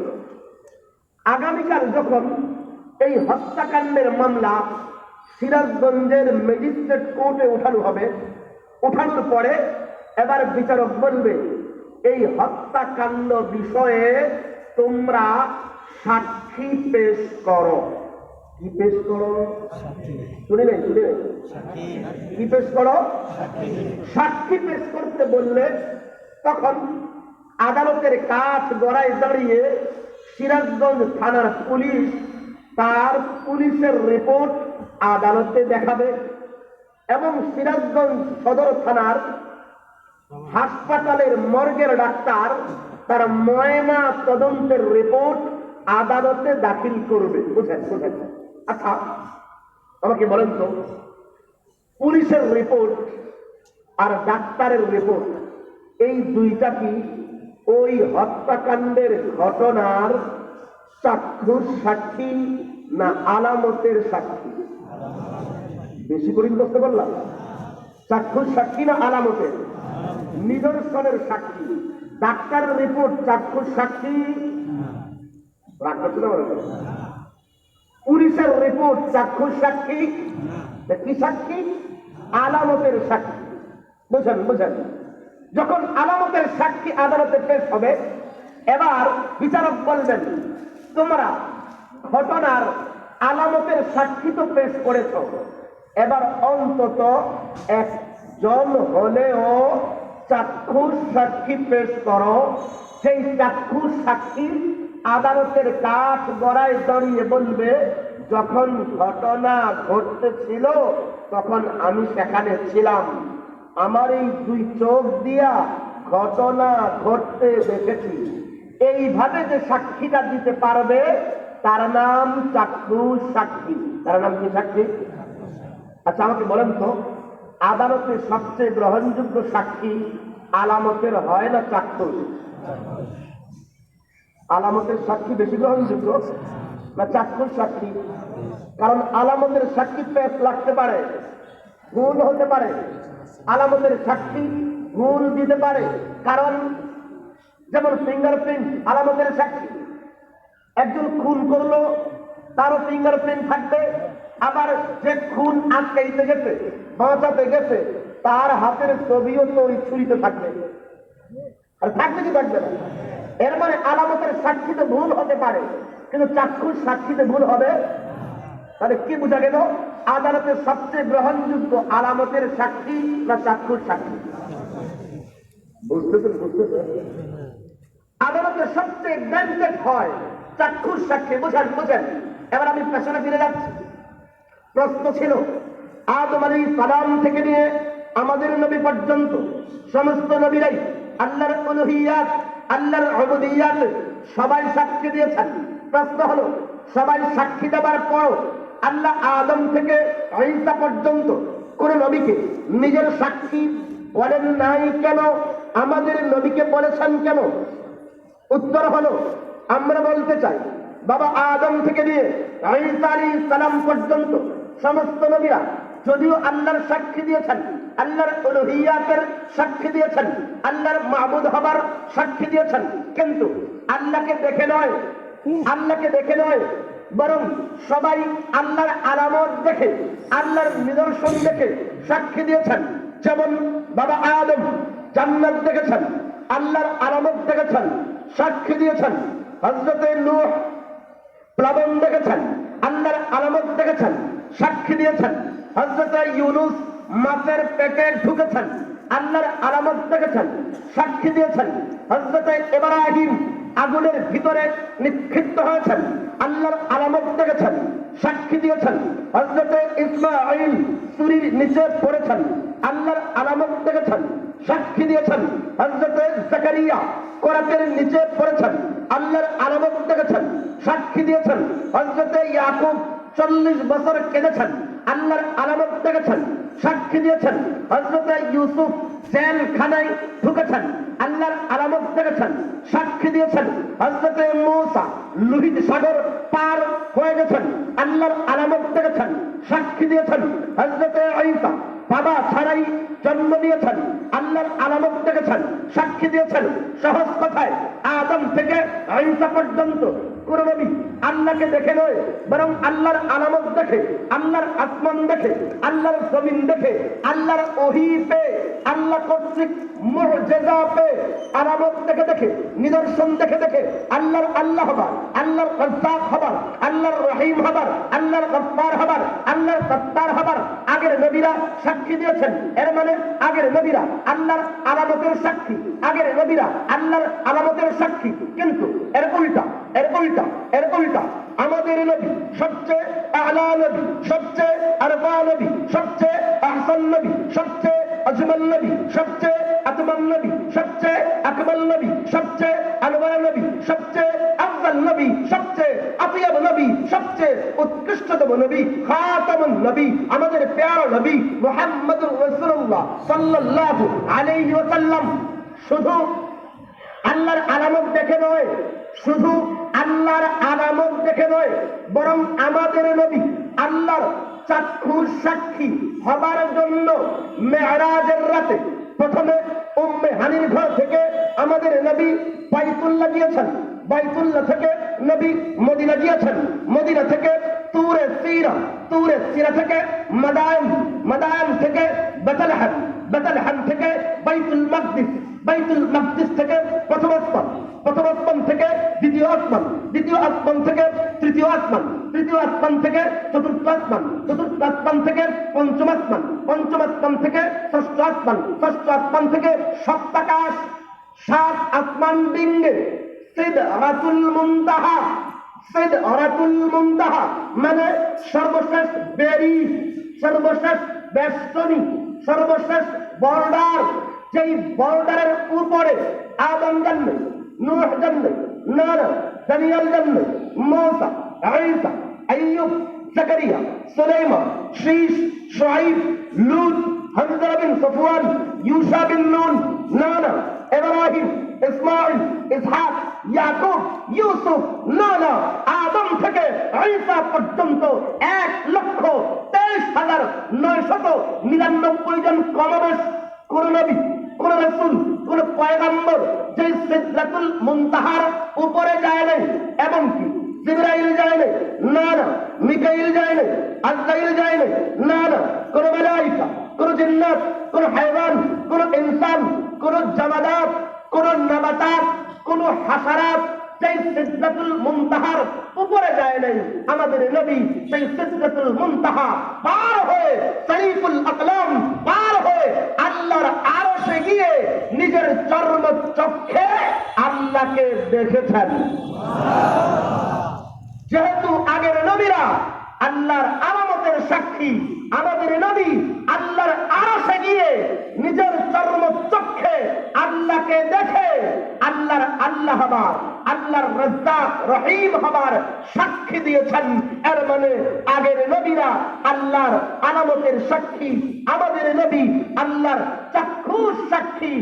আগামীকাল যখন এই হত্যাকাণ্ডের মামলা সিরাজগঞ্জের ম্যাজিস্ট্রেট কোর্টে উঠানো হবে, উঠানোর পরে এবার বিচারক বলবে এই হত্যাকাণ্ড বিষয়ে তোমরা সাক্ষী পেশ করো। কি পেশ করো? শুনি নাই? কি পেশ করো? সাক্ষী পেশ করতে বললে তখন আদালতের কাঠ গড়ায় দাঁড়িয়ে সিরাজগঞ্জ থানার পুলিশ তার পুলিশের রিপোর্ট আদালতে দেখাবে এবং সিরাজগঞ্জ সদর থানার হাসপাতালের মর্গের ডাক্তার তার ময়না তদন্তের রিপোর্ট আদালতে দাখিল করবে। বুঝেন? আচ্ছা আমাকে বলেন তো, পুলিশের রিপোর্ট আর ডাক্তারের রিপোর্ট এই দুইটা কি ওই হত্যাকাণ্ডের ঘটনার চাক্ষুষ সাক্ষী না আলামতের সাক্ষী? বেশি করে বুঝতে পারলাম? চাক্ষুষ সাক্ষী না আলামতের নিদর্শনের সাক্ষী? ডাক্তারের রিপোর্ট চাক্ষুষ সাক্ষী, পুলিশের রিপোর্ট চাক্ষুষ সাক্ষী। কি সাক্ষী? আলামতের সাক্ষী। বুঝেন? যখন আলামতের সাক্ষী আদালতে পেশ হবে, এবার বিচারক বলবেন তোমরা ঘটনার আলামতের সাক্ষী তো পেশ করেছ, এবার অন্তত একজন হলেও চাক্ষুষ সাক্ষী পেশ করো। সেই চাক্ষুষ সাক্ষী আদালতের কাঠ গড়ায় দাঁড়িয়ে বলবে যখন ঘটনা ঘটতেছিল তখন আমি সেখানে ছিলাম, আমার এই দুই চোখ দিয়া ঘটনা ঘটতে দেখেছি। এইভাবে যে সাক্ষীটা দিতে পারবে তার নাম চাক্ষুষ সাক্ষী। তার নাম কি সাক্ষী? আচ্ছা আমাকে বলেন তো, আদালতের সবচেয়ে গ্রহণযোগ্য সাক্ষী আলামতের হয় না চাক্ষুষ? আলামতের সাক্ষী বেশি গ্রহণযোগ্য না চাক্ষুষ সাক্ষী? কারণ আলামতের সাক্ষী পেশ লাগতে পারে, ভুল হতে পারে। আলামতের সাক্ষী ভুল দিতে পারে, কারণ যেমন ফিঙ্গারপ্রিন্ট আলামতের সাক্ষী। একজন খুন করলো, তারও ফিঙ্গারপ্রিন্ট থাকবে। আবার যে খুন আটকাইতে গেছে, বাঁচাতে গেছে, তার হাতের ছবিও তো ওই ছুরিতে থাকবে। আর থাকবে কি থাকবে না? এর মানে আলামতের সাক্ষীতে ভুল হতে পারে, কিন্তু চাক্ষুষ সাক্ষীতে ভুল হবে। তাহলে কি বোঝা গেল? আদালতের সবচেয়ে গ্রহণযোগ্য আলামতের সাক্ষী না চাক্ষুষ সাক্ষী? বুঝতেছেন? আদালতের সবচেয়ে গ্যান্টেড হয় চাক্ষুষ সাক্ষী। বুঝেন? এবার আমি পেছনে ফিরে যাচ্ছি। প্রশ্ন ছিল আদম আলাইহিস সালাম থেকে নিয়ে আমাদের নবী পর্যন্ত সমস্ত নবীরাই আল্লাহর উলুহিয়াত, আল্লাহর উবুদিয়াত সবাই সাক্ষী দিয়েছেন। প্রশ্ন হলো সবাই সাক্ষী দেওয়ার পর আল্লাহ আদম থেকে ঈসা পর্যন্ত কোন নবীকে নিজের সাক্ষী বলেন নাই কেন? আমাদের নবীকে বলেছেন কেন? উত্তর হলো আমরা বলতে চাই বাবা আদম থেকে নিয়ে ঈসা আলাইহিস সালাম পর্যন্ত সমস্ত নবীরা যদিও আল্লাহর সাক্ষী দিয়েছেন, আল্লাহর উলুহিয়াতের সাক্ষী দিয়েছেন, আল্লাহর মাবুদ হবার সাক্ষী দিয়েছেন, কিন্তু আল্লাহকে দেখে নয়, বরং সবাই আল্লাহর আলামত দেখে, আল্লাহর নিদর্শন দেখে সাক্ষী দিয়েছেন। যেমন বাবা আদম জান্নাত দেখেছেন, আল্লাহর আলামত দেখেছেন, সাক্ষী দিয়েছেন। হযরতে নূহ প্লাবন দেখেছেন, আল্লাহর আলামত দেখেছেন, সাক্ষী দিয়েছেন। হযরতে ইউনূস মাছের পেটে ঢুকেছেন, আল্লাহর আলামত দেখেছেন, সাক্ষী দিয়েছেন। হযরতে ইব্রাহিম আগুনের ভিতরে নিক্ষিপ্ত হয়েছেন, আল্লাহর আলামত দেখেছেন, সাক্ষী দিয়েছেন। হযরতে ইসমাঈল চুরির নিচে পড়েছেন, আল্লাহর আলামত দেখেছেন, সাক্ষী দিয়েছেন। হযরতে জাকারিয়া করাতের নিচে পড়েছেন, আল্লাহর আলামত দেখেছেন, সাক্ষী দিয়েছেন। হযরতে ইয়াকুব 40 বছর কেঁদেছেন, আল্লাহর আলামত দেখেছেন, সাক্ষী দিয়েছেন। হযরতে ইউসুফ জেলখানায় ঢুকেছেন, আল্লাহর আলামত দেখেছেন, সাক্ষী দিয়েছেন। হযরত মূসা লোহিত সাগর পার হয়ে গেছেন, আল্লাহর আলামত দেখেছেন, সাক্ষী দিয়েছেন। হযরত ঈসা বাবা ছাড়াই জন্ম নিয়েছেন, আল্লাহর আলামত দেখেছেন, সাক্ষী দিয়েছেন। সহজ কথায় আদম থেকে ঈসা পর্যন্ত কোন নবী আল্লাহকে দেখে নয়, বরং আল্লাহর আলামত দেখে, আল্লাহর আসমান দেখে, আল্লাহর জমিন দেখে, আল্লাহর ওহী পে, আল্লাহ কর্তৃক মুআজিজা পে, আলামত দেখে দেখে, নিদর্শন দেখে দেখে আল্লাহর আল্লাহ হবার, আল্লাহর রাজ্জাক হবার, আল্লাহর রহিম হবার, আল্লাহর গফফার হবার, আল্লাহর সত্তার হবার আগের নবীরা সাক্ষী দিয়েছেন। এর মানে আগের নবীরা আল্লাহর আলামতের সাক্ষী, আগের নবীরা আল্লাহর আলামতের সাক্ষী। কিন্তু এর উল্টা, এর উল্টা, এর উল্টা আমাদের নবী সবচেয়ে আলা নবী, সবচেয়ে আরফা নবী, সবচেয়ে আহসান নবী, সবচেয়ে আজমাল নবী, সবচেয়ে আতমান নবী, সবচেয়ে আকমাল নবী, সবচেয়ে আনওয়ার নবী, সবচেয়ে আফজাল নবী, সবচেয়ে আতিয়াব নবী, সবচেয়ে উৎকৃষ্টতম নবী, খাতামুন নবী, আমাদের প্যারা নবী মুহাম্মদুর রাসূলুল্লাহ সাল্লাল্লাহু আলাইহি ওয়াসাল্লাম। শুধু আল্লাহর আলামত দেখে নয়, শুধু আল্লাহর আলামত দেখে নয়, বরং আমাদের নবী আল্লাহর চাক্ষুষ সাক্ষী হবার জন্য মেরাজের রাতে প্রথমে উম্মে হানির ঘর থেকে আমাদের নবী বাইতুল্লাহ গিয়েছেন, বাইতুল্লাহ থেকে নবী মদিনা গিয়েছেন, মদিনা থেকে তুরে সিরা, তুরে সিরা থেকে মাদায়েন, মাদায়েন থেকে বেতলহেম, বেতলহেম থেকে বাইতুল মাকদিস, বাইতুল মাকদিস থেকে প্রথম আসমান, প্রথম আসমান থেকে দ্বিতীয় আসমান, দ্বিতীয় আসমান থেকে তৃতীয় আসমান, তৃতীয় আসমান থেকে চতুর্থ আসমান, চতুর্থ আসমান থেকে পঞ্চম আসমান, পঞ্চম আসমান থেকে ষষ্ঠ আসমান, ষষ্ঠ আসমান থেকে সপ্তাকাশ, সাত আসমান ডিঙ্গে সিদরাতুল মুনতাহা, সিদরাতুল মুনতাহা মানে সর্বশেষ বেরি, সর্বশেষ বেষ্টনী, সর্বশেষ বর্ডার। যেই বর্ডারের উপরে আদম জন্মে, নূহ জন্মে, নানা দানিয়াল জন্মে, মূসা, ঈসা, আইয়ুব, জাকারিয়া, সুলাইমান, শীশ, শুআইব, লূত, হামজা বিন সফওয়ান, ইউসা বিন নুন, নানা ইব্রাহিম, ইসমাঈল, ইসহাক, ইয়াকুব, ইউসুফ, নানা আদম থেকে ঈসা পর্যন্ত 1,23,999 জন কমবেশ কোন নবী, কোন রাসূল, কোন পয়গম্বর যে সিদরাতুল মুনতাহার উপরে যায় নাই। এমনকি জিবরাইল যায় নাই, না না, মিকাইল যায় নাই, আজরাইল যায় নাই, না না, কোন মালায়েকা, কোন জিন্নাত, কোন হায়ওয়ান, কোন ইনসান, কোন জামাদাত, কোন নাবাতাত, কোন হাসারাত সেই সিদরাতুল মুনতাহার উপরে যায় নাই। আমাদের নবী সেই সিদরাতুল মুনতাহা পার হয়ে শরীফুল আকলাম পার হয়ে আল্লাহর আরশে গিয়ে নিজের চর্ম চক্ষে আল্লাহকে দেখেছেন। যেহেতু আগের নবীরা আল্লাহর আলামতের সাক্ষী, আমাদের নবী আল্লাহর আরশে গিয়ে নিজের চর্ম চক্ষে আল্লাহকে দেখে আল্লাহর আল্লাহ হবার, আল্লাহর রাজ্জাক রহিম হবার সাক্ষী দিয়েছেন। এর মানে আগের নবীরা আল্লাহর আলামতের সাক্ষী, আমাদের নবী আল্লাহর চাক্ষুষ সাক্ষী।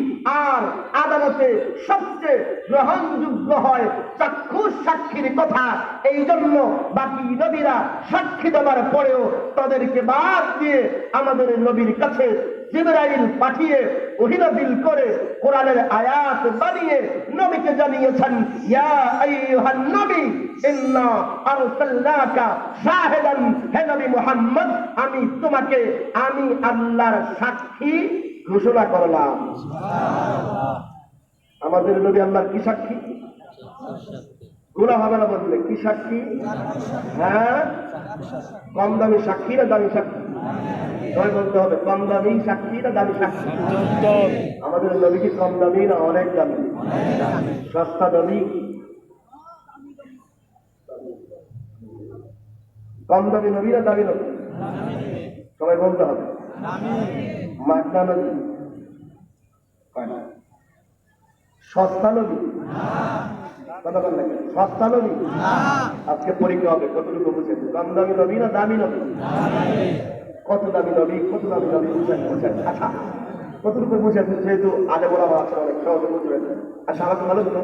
আর আদালতে সবচেয়ে গ্রহণযোগ্য হয় চাক্ষুষ সাক্ষীর কথা। এই জন্য বাকি নবীরা সাক্ষী দেওয়ার পরেও তাদেরকে বাদ দিয়ে আমাদের নবীর কাছে জিবরাইল পাঠিয়ে ওহী নাযিল করে কোরআনের আয়াত বানিয়ে নবীকে জানিয়েছেন, ইয়া আইয়ুহান নবী ইন্না আরসালনাকা শাহিদান, হে নবী মুহাম্মদ আমি তোমাকে আমি আল্লাহর সাক্ষী ঘোষণা করলাম। সুবহানাল্লাহ। আমাদের নবী আল্লাহর কি সাক্ষী? গুনাহ হবে না বললে কি সাক্ষী? হ্যাঁ, কম দামি সাক্ষী না দামি সাক্ষী? বলতে হবে কম দামি সাক্ষী না দামি সাক্ষী? আমাদের নবী কি কম দামি না অনেক দামি? সস্তা দামি? কম দামি নবী না দামি নবী? সবাই বলতে হবে। মাগনা নবী? সস্তা নবী? সস্তা নবী? আজকে পরীক্ষা হবে কতটুকু বুঝেন। কম দামি নবী না দামি নবী? কত দামি নবী, কত দামি নবী বুঝেন? বুঝেন। আচ্ছা, কতটুকু বুঝেছেন? যেহেতু আলে বলা আছে অনেক সহজে বুঝবেন। আর সাধারণত ভালো হলো,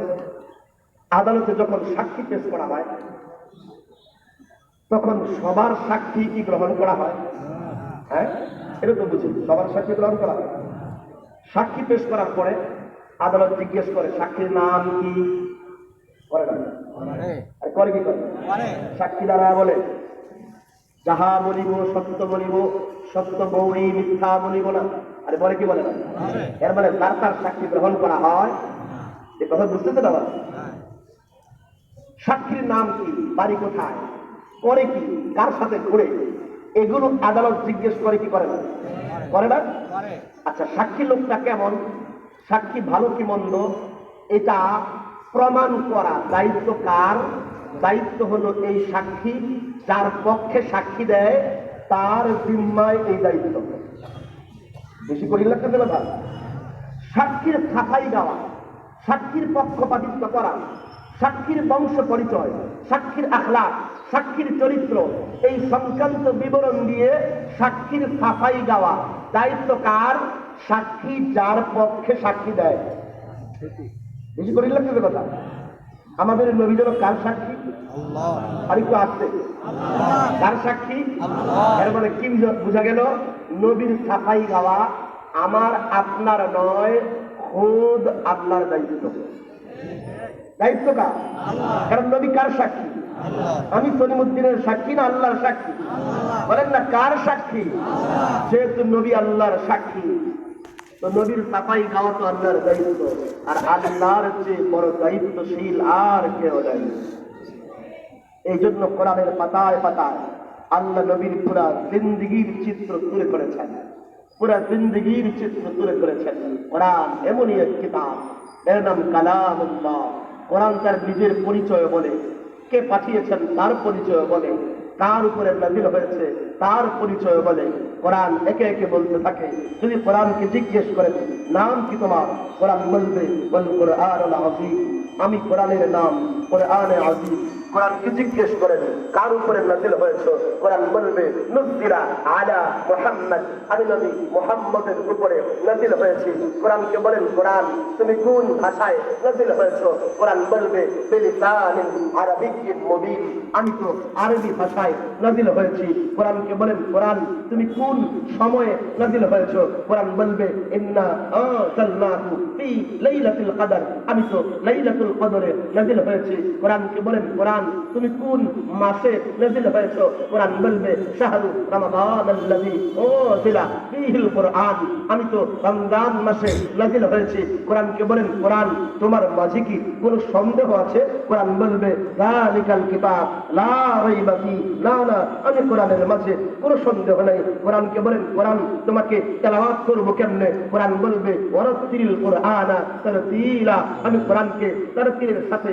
আদালতে যখন সাক্ষী পেশ করা হয় তখন সবার সাক্ষী কি গ্রহণ করা হয়? হ্যাঁ, এটা তো বুঝি, সবার সাক্ষী গ্রহণ করা হয়। সাক্ষী পেশ করার পরে আদালত জিজ্ঞেস করে সাক্ষীর নাম কি? করে না? আর করে কি করে? সাক্ষী দ্বারা বলে যাহা বলিব সত্য বলিব, সত্য বৌরি, মিথ্যা বলিব না। আরে বলে কি বলে না? এর মানে তার সাক্ষী গ্রহণ করা হয়। এ কথা বুঝতে তো না? সাক্ষীর নাম কি, বাড়ি কোথায়, করে কি, কার সাথে ঘুরে, এগুলো আদালত জিজ্ঞেস করে কি করে না? করে না? আচ্ছা, সাক্ষী লোকটা কেমন, সাক্ষী ভালো কি মন্দ, এটা প্রমাণ করা দায়িত্ব কার? দায়িত্ব হলো এই সাক্ষী যার পক্ষে সাক্ষী দেয় তার জিম্মায় এই দায়িত্ব। বেশি করি লাগতে দেবে না। সাক্ষীর সাফাই দেওয়া, সাক্ষীর পক্ষপাতিত্ব করা, সাক্ষীর বংশ পরিচয়, সাক্ষীর আখলাক, সাক্ষীর চরিত্র, এই সংক্রান্ত বিবরণ দিয়ে সাক্ষীর সাফাই দেওয়া দায়িত্ব কার? সাক্ষী যার পক্ষে সাক্ষী দেয়। বেশি করি লাগতে কথা। আমাদের নবী যেন কার সাক্ষী? আর একটু আসছে, কার সাক্ষী? এর মানে কি বোঝা গেল? নবীর সাফাই গাওয়া আমার আপনার নয়, খোদ আল্লাহর দায়িত্ব। দায়িত্ব কার? কারণ নবী কার সাক্ষী? আমি সলিমুদ্দিনের সাক্ষী না আল্লাহর সাক্ষী? বলেন না, কার সাক্ষী? যেহেতু নবী আল্লাহর সাক্ষী, তো নবীর সাফাই গাওয়া তো আল্লাহর দায়িত্ব। আর আল্লাহর চেয়ে বড় দায়িত্বশীল আর কেউ নাই। এই জন্য কোরআনের পাতায় পাতায় আল্লাহ নবীর পুরা জিন্দেগীর চিত্র তুলে করেছেন, পুরা জিন্দেগীর চিত্র তুলে করেছেন। কোরআন এমনই এক কিতাব, এর নাম কালামুল্লাহ। কোরআন তার নিজের পরিচয় বলে, কে পাঠিয়েছেন তার পরিচয় বলে, কার উপরে নাযিল হয়েছে তার পরিচয় বলে। কোরআন একে একে বলতে থাকে। যদি কোরআনকে জিজ্ঞেস করেন নাম কি তোমার, কোরআন বলবে ওয়াল কুরআনুল আযীম, আমি কোরআনের নাম কোরআনে আযীম। কোরআনকে জিজ্ঞেস করেন কার উপরে নাযিল হয়েছে, কোরআন বলবে নুযিলা আলা মুহাম্মদ, আমি নবী মুহাম্মদের উপরে নাযিল হয়েছি। কোরআনকে বলেন কোরআন তুমি কোন ভাষায় নাযিল হয়েছে, কোরআন বলবে বিলিসানিন আরাবিয়্যিন মুবিন, আমি তো আরবি ভাষায় নাযিল হয়েছি। কোরআনকে বলেন কোরআন তুমি কোন সময়ে নাযিল হয়েছে, কোরআন বলবে ইন্না আনজালনাহু ফি লাইলাতুল কদর, আমি তো লাইলাতুল কদরে নাযিল হয়েছি। কোরআনকে বলেন কোরআন তুমি কোন মাসে নাযিল হয়েছে, কোরআন বলবে শাহরু রমাদানাল্লাযী উনজিলা ফীহিল কুরআন, আমি তো রমজান মাসে নাযিল হয়েছি। কোরআনকে বলেন কোরআন তোমার মাঝে কি কোনো সন্দেহ আছে, কোরআন বলবে যালিকাল কিতাব লা রাইবা ফী, না না আমি কোরআনের মাঝে কোনো সন্দেহ নাই। কোরআনকে বলেন কোরআন তোমাকে তেলাওয়াত করব কেমনে, কোরআন বলবে ওয়ারাতিল কুরআনা তারতিলা, আমি কোরআনকে তারতিলের সাথে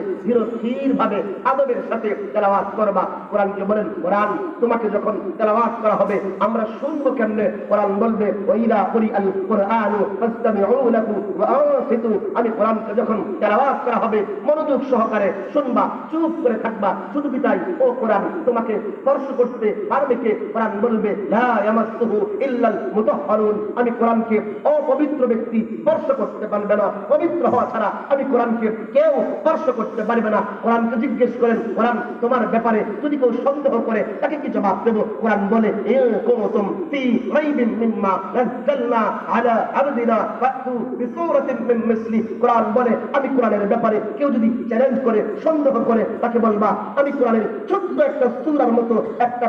ধীর ভাবে আদবের সাথে তেলাওয়াত করবা। কোরআনকে বলেন কোরআন তোমাকে যখন তেলাওয়াত করা হবে আমরা শুনবো কেমনে, কোরআন বলবে ওয়াইদা কুরিআল কুরআনু ফাসতামিউ লাহু ওয়া আনসিতু, আমি কোরআনকে যখন তেলাওয়াত করা হবে মনোযোগ সহকারে শুনবা, চুপ করে থাকবা। শুধু কি তাই, ও কোরআন তোমাকে স্পর্শ করতে পারবে কে, কোরআন বলবে লা ইয়ামাসসুহু ইল্লাল মুতাহহারুন, আমি কোরআনকে অপবিত্র ব্যক্তি স্পর্শ করতে পারবে না, পবিত্র হওয়া ছাড়া আমি কোরআনকে কেউ স্পর্শ করতে পারবে না। কোরআনকে জিজ্ঞেস করেন কোরআন তোমার ব্যাপারে যদি কেউ সন্দেহ করে তাকে কি জবাব দেব, কোরআন বলে ইন কুনতুম ফী রাইবিন মিম্মা নাযালনা আলা আবদিনা ফাতু বিসূরাতিন মিন মিসলি, কোরআন বলে আমি কোরআনের ব্যাপারে কেউ যদি চ্যালেঞ্জ করে সন্দেহ করে তাকে বলবা আমি কোরআনের ছোট্ট একটা সূরার মতো একটা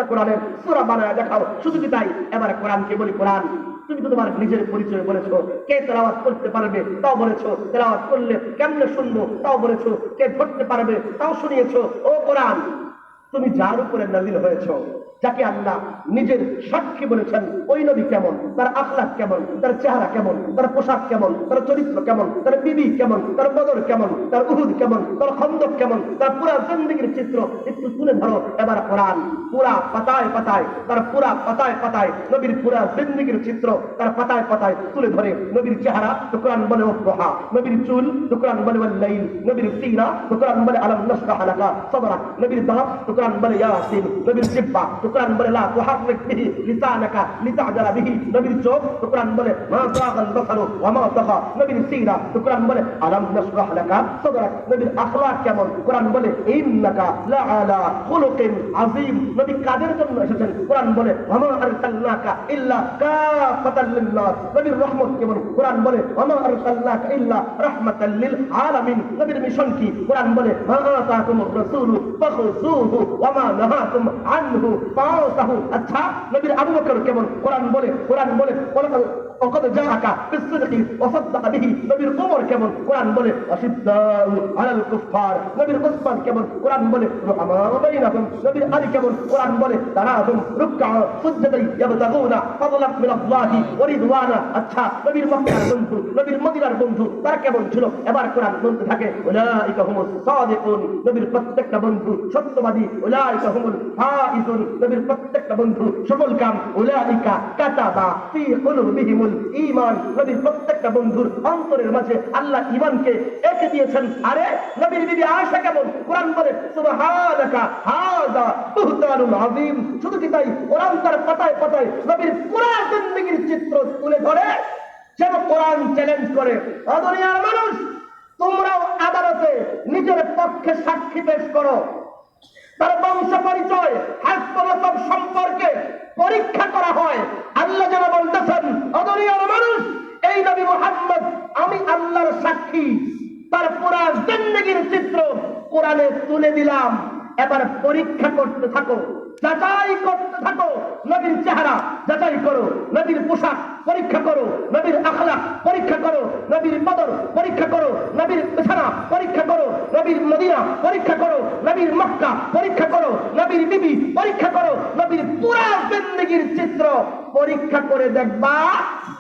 কোরআনের সূরা বানায় দেখাও। শুধু কি তাই, এবারে কোরআনকে বলি কোরআন তুমি তো তোমার নিজের পরিচয় বলেছো, কে তেলাওয়াত করতে পারবে তাও বলেছো, তেলাওয়াত করলে কেমনে শুনবো তাও বলেছো, কে ধরতে পারবে তাও শুনিয়েছো। ও কোরআন তুমি যার উপরে নাযিল হয়েছো, যাকে আল্লাহ নিজের সাক্ষী বলেছেন ওই নবী কেমন, তার আখলাক কেমন, তার চেহারা কেমন, তার পোশাক কেমন, তার চরিত্র কেমন, তার বিবি কেমন, তার বদর কেমন, তার উহুদ কেমন, তার খন্দক কেমন, তার পুরা জিন্দেগীর চিত্র একটু তুলে ধরো। এবার কোরআন পুরা পাতায় পাতায়, তার পুরা পাতায় পাতায় নবীর পুরা জিন্দেগীর চিত্র তার পাতায় পাতায় তুলে ধরে। নবীর চেহারা তো কোরআন বলে ওয়াদুহা, নবীর চুল তো কোরআন বলে ওয়াল লাইল, নবীর সিনা তো কোরআন বলে আলাম নাশরাহ লাকা সাদরাক, নবীর দাঁত তো কোরআন বলে ইয়াসিন, নবীর জিহ্বা তো কোরআন বলে লা তুহাররিক বিহি লিসানাকা লিতা'জালা বিহি, নবীর চোখ তো কোরআন বলে মা যাগাল বাসারু ওয়া মা তাগা, নবীর সিরা তো কোরআন বলে আলাম নাশরাহ লাকা সাদরাক, নবীর আখলাক কেমন কোরআন বলে ইন্নাকা লাআলা খুলুকিন আযীম, নবী কাদের জন্য এসেছেন কোরআন বলে ওয়া মা আরসালনাকা ইল্লা কাফাতাল লিন-নাস, নবীর রহমত কেমন কোরআন বলে ওয়া মা আরসালনাকা ইল্লা রাহমাতাল লিল আলামিন, নবীর মিশন কি কোরআন বলে মা আতাকুমুর রাসূলু ফাখুযুহু ওয়া মা নাহাকুম আনহু ফান্তাহু। আচ্ছা, নবীর আবু বকর কেমন কোরআন বলে ওয়াকাদ জাআকা বিস-সিদকি ওয়া সাদ্দাকা বিহি, নবীর ওমর কেমন কোরআন বলে আশিদ্দাউ আলাল কুফফার, নবীর উসমান কেমন কোরআন বলে রুহামা বাইনাহুম, নবীর আলী কেমন কোরআন বলে তারাহুম রুকআ সুজদাই ইয়াবতাগুনা ফাদলান মিনাল্লাহি ওয়া রিদওয়ানা। আচ্ছা, নবীর মক্কার বন্ধু, নবীর মদিনার বন্ধু তারা কেমন ছিল? এবার কোরআন বলতে থাকে উলাইকা হুমুস সাদিকুন, নবীর প্রত্যেকটা বন্ধু সত্যবাদী। উলাইকা হুমুল ফাইজুন, নবীর প্রত্যেকটা বন্ধু সফল কাম। উলাইকা কাতাবা ফি কুলুবিহিমুল ঈমান, নবীর প্রত্যেকটা বন্ধুর অন্তরের মাঝে আল্লাহ ঈমানকে এঁকে দিয়েছেন। আরে নবীর বিবি আয়েশা কেমন কোরআন বলে সুবহানাকা হাযা বুহতানুন আযীম। শুধু কি তাই, কোরআন তার পাতায় পাতায় নবীর পুরা জিন্দেগীর চিত্র তুলে ধরে, যেন কোরআন চ্যালেঞ্জ করে দুনিয়ার মানুষ তোমরাও আদালতে নিজের পক্ষে সাক্ষী পেশ করো, তার বংশ পরিচয় হাসপাতাল সম্পর্কে পরীক্ষা করা হয়। আল্লাহ যেন বলতেছেন দুনিয়ার মানুষ এই নবী মুহাম্মদ আমি আল্লাহর সাক্ষী, তার পুরা জিন্দেগীর চিত্র কোরআনে তুলে দিলাম, এবার পরীক্ষা করতে থাকো, যাচাই করতে থাকো। নবীর চেহারা যাচাই করো, নবীর পোশাক পরীক্ষা করো, নবীর আখলাক পরীক্ষা করো, নবীর বদর পরীক্ষা করো, নবীর বিছানা পরীক্ষা করো, নবীর মদিনা পরীক্ষা করো, নবীর মক্কা পরীক্ষা করো, নবীর বিবি পরীক্ষা করো, নবীর পুরা জিন্দেগীর চিত্র পরীক্ষা করে দেখবা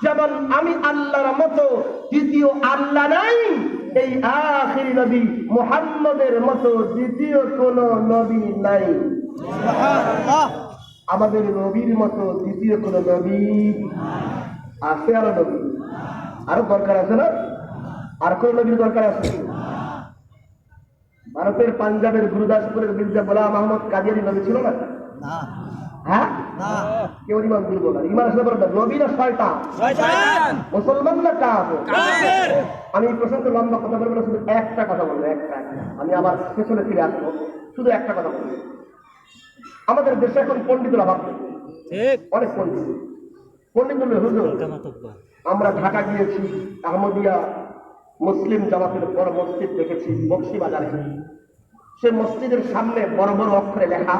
যেমন আমি আল্লাহর মতো দ্বিতীয় আল্লাহ নাই, এই আখিরি নবী মুহাম্মদের মতো দ্বিতীয় কোন নবী নাই। আমাদের নবীর মতো দ্বিতীয় কোন নবী আছে? আরো নবী আরো দরকার আছে না? আর কোন নবীর দরকার আছে? ভারতের পাঞ্জাবের গুরুদাসপুরের মির্জা গোলাম আহমদ কাদিয়ানী নবী ছিল না? হ্যাঁ, কেউ ইমান দুর্বল না, ইমান আসলে বড় নবী না শয়তান? মুসলমান না কাফের? আমি এই প্রসঙ্গ লম্বা কথা বলবো না, শুধু একটা কথা বলবো, একটা। আমি আবার পেছনে ফিরে আসবো, শুধু একটা কথা বলবো। আমাদের দেশে এখন পণ্ডিতরা ভাবছে, অনেক পণ্ডিত বলবে হুজুর আমরা ঢাকা গিয়েছি, আহমদিয়া মুসলিম জামাতের বড় মসজিদ দেখেছি বক্সিবাজারে, সে মসজিদের সামনে বড় বড় অক্ষরে লেখা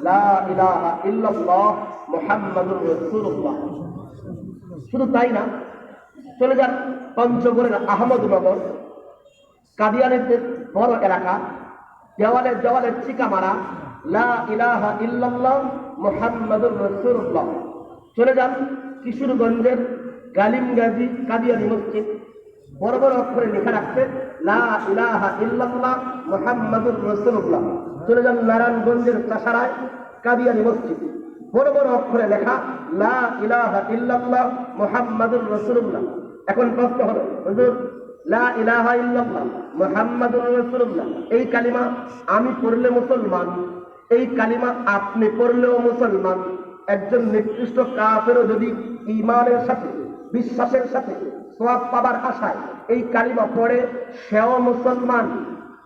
লা ইলাহা ইল্লাল্লাহ মুহাম্মাদুর রাসূলুল্লাহ। শুধু তাই না, চলে যান পঞ্চগড়ের আহমদনগর, কাদিয়ানীদের বড় এলাকা, দেওয়ালে দেওয়ালে চিকা মারা লা ইলাহা ইল্লাল্লাহ মুহাম্মাদুর রাসূলুল্লাহ। চলে যান কিশোরগঞ্জের গালিমগাজী কাদিয়ানী মসজিদ, বড় বড় অক্ষরে লেখা রাখছে লা ইলাহা ইল্লাল্লাহ মুহাম্মাদুর রাসূলুল্লাহ। চলে যান নারায়ণগঞ্জের চাষারায় কাদিয়ানী মসজিদ, বড় বড় অক্ষরে লেখা লা ইলাহা ইল্লাল্লাহ মুহাম্মাদুর রাসূলুল্লাহ। এখন প্রশ্ন হলো হুজুর লা ইলাহা ইল্লাল্লাহ মুহাম্মাদুর রাসূলুল্লাহ এই কালিমা আমি পড়লে মুসলমান, এই কালিমা আপনি পড়লেও মুসলমান, একজন নির্দিষ্ট কাফেরও যদি ঈমানের সাথে বিশ্বাসের সাথে সওয়াব পাবার আশায় এই কালিমা পড়ে সেও মুসলমান।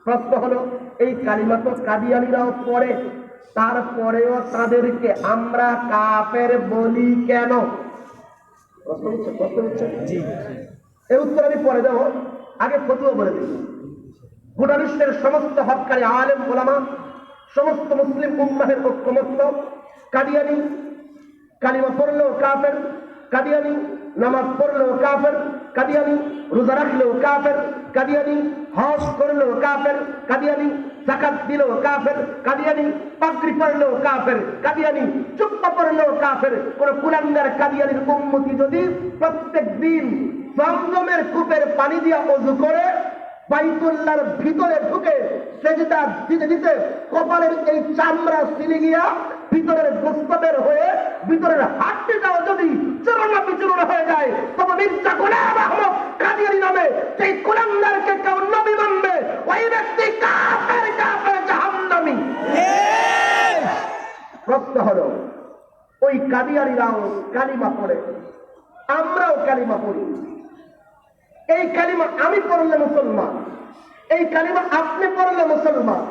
প্রশ্ন হলো এই কালিমা তো কাদিয়ানীরাও পড়ে, তারপরেও তাদেরকে আমরা কাফের বলি কেন? প্রশ্ন হচ্ছে এর উত্তর আমি পরে দেব, আগে ফতোয়া বলে দিই। গোটা বিশ্বের সমস্ত হক্কারী আলেম ওলামা, সমস্ত মুসলিম উম্মাহের ঐক্যমত্য, কাদিয়ানী কালিমা পড়লেও কাফের, কাদিয়ানী নামাজ পড়লেও কাফের, কাদিয়ানী রোজা রাখলেও কাফের, কাদিয়ানী হজ করলেও কাফের, কাদিয়ানী যাকাত দিলেও কাফের, কাদিয়ানী পাগড়ি পরলেও কাফের, কাদিয়ানী জুব্বা পরলেও কাফের। কোন কুলাঙ্গার কাদিয়ানীর উম্মতি যদি প্রত্যেক দিন জমজমের কূপের পানি দিয়া ওযু করে বাইতুল্লাহর ভিতরে ঢুকে সেজদা দিতে দিতে কপালের এই চামড়া ছিঁড়ে গিয়া ভিতরের গোস্ত বের হয়ে ভিতরের হাড্ডিটাও যদি চূর্ণ বিচূর্ণ হয়ে যায়, তবে মির্জা গোলাম আহমদ কাদিয়ানী নামে সেই কুলাঙ্গারকে কেউ নবী মানবে, ওই ব্যক্তি কাফের, কাফের জাহান্নামী। প্রশ্ন হলো, ওই কাদিয়ানীরাও কালিমা পড়ে, আমরাও কালিমা পড়ি। এই কালিমা আমি পড়লে মুসলমান, এই কালিমা আপনি পড়লে মুসলমান।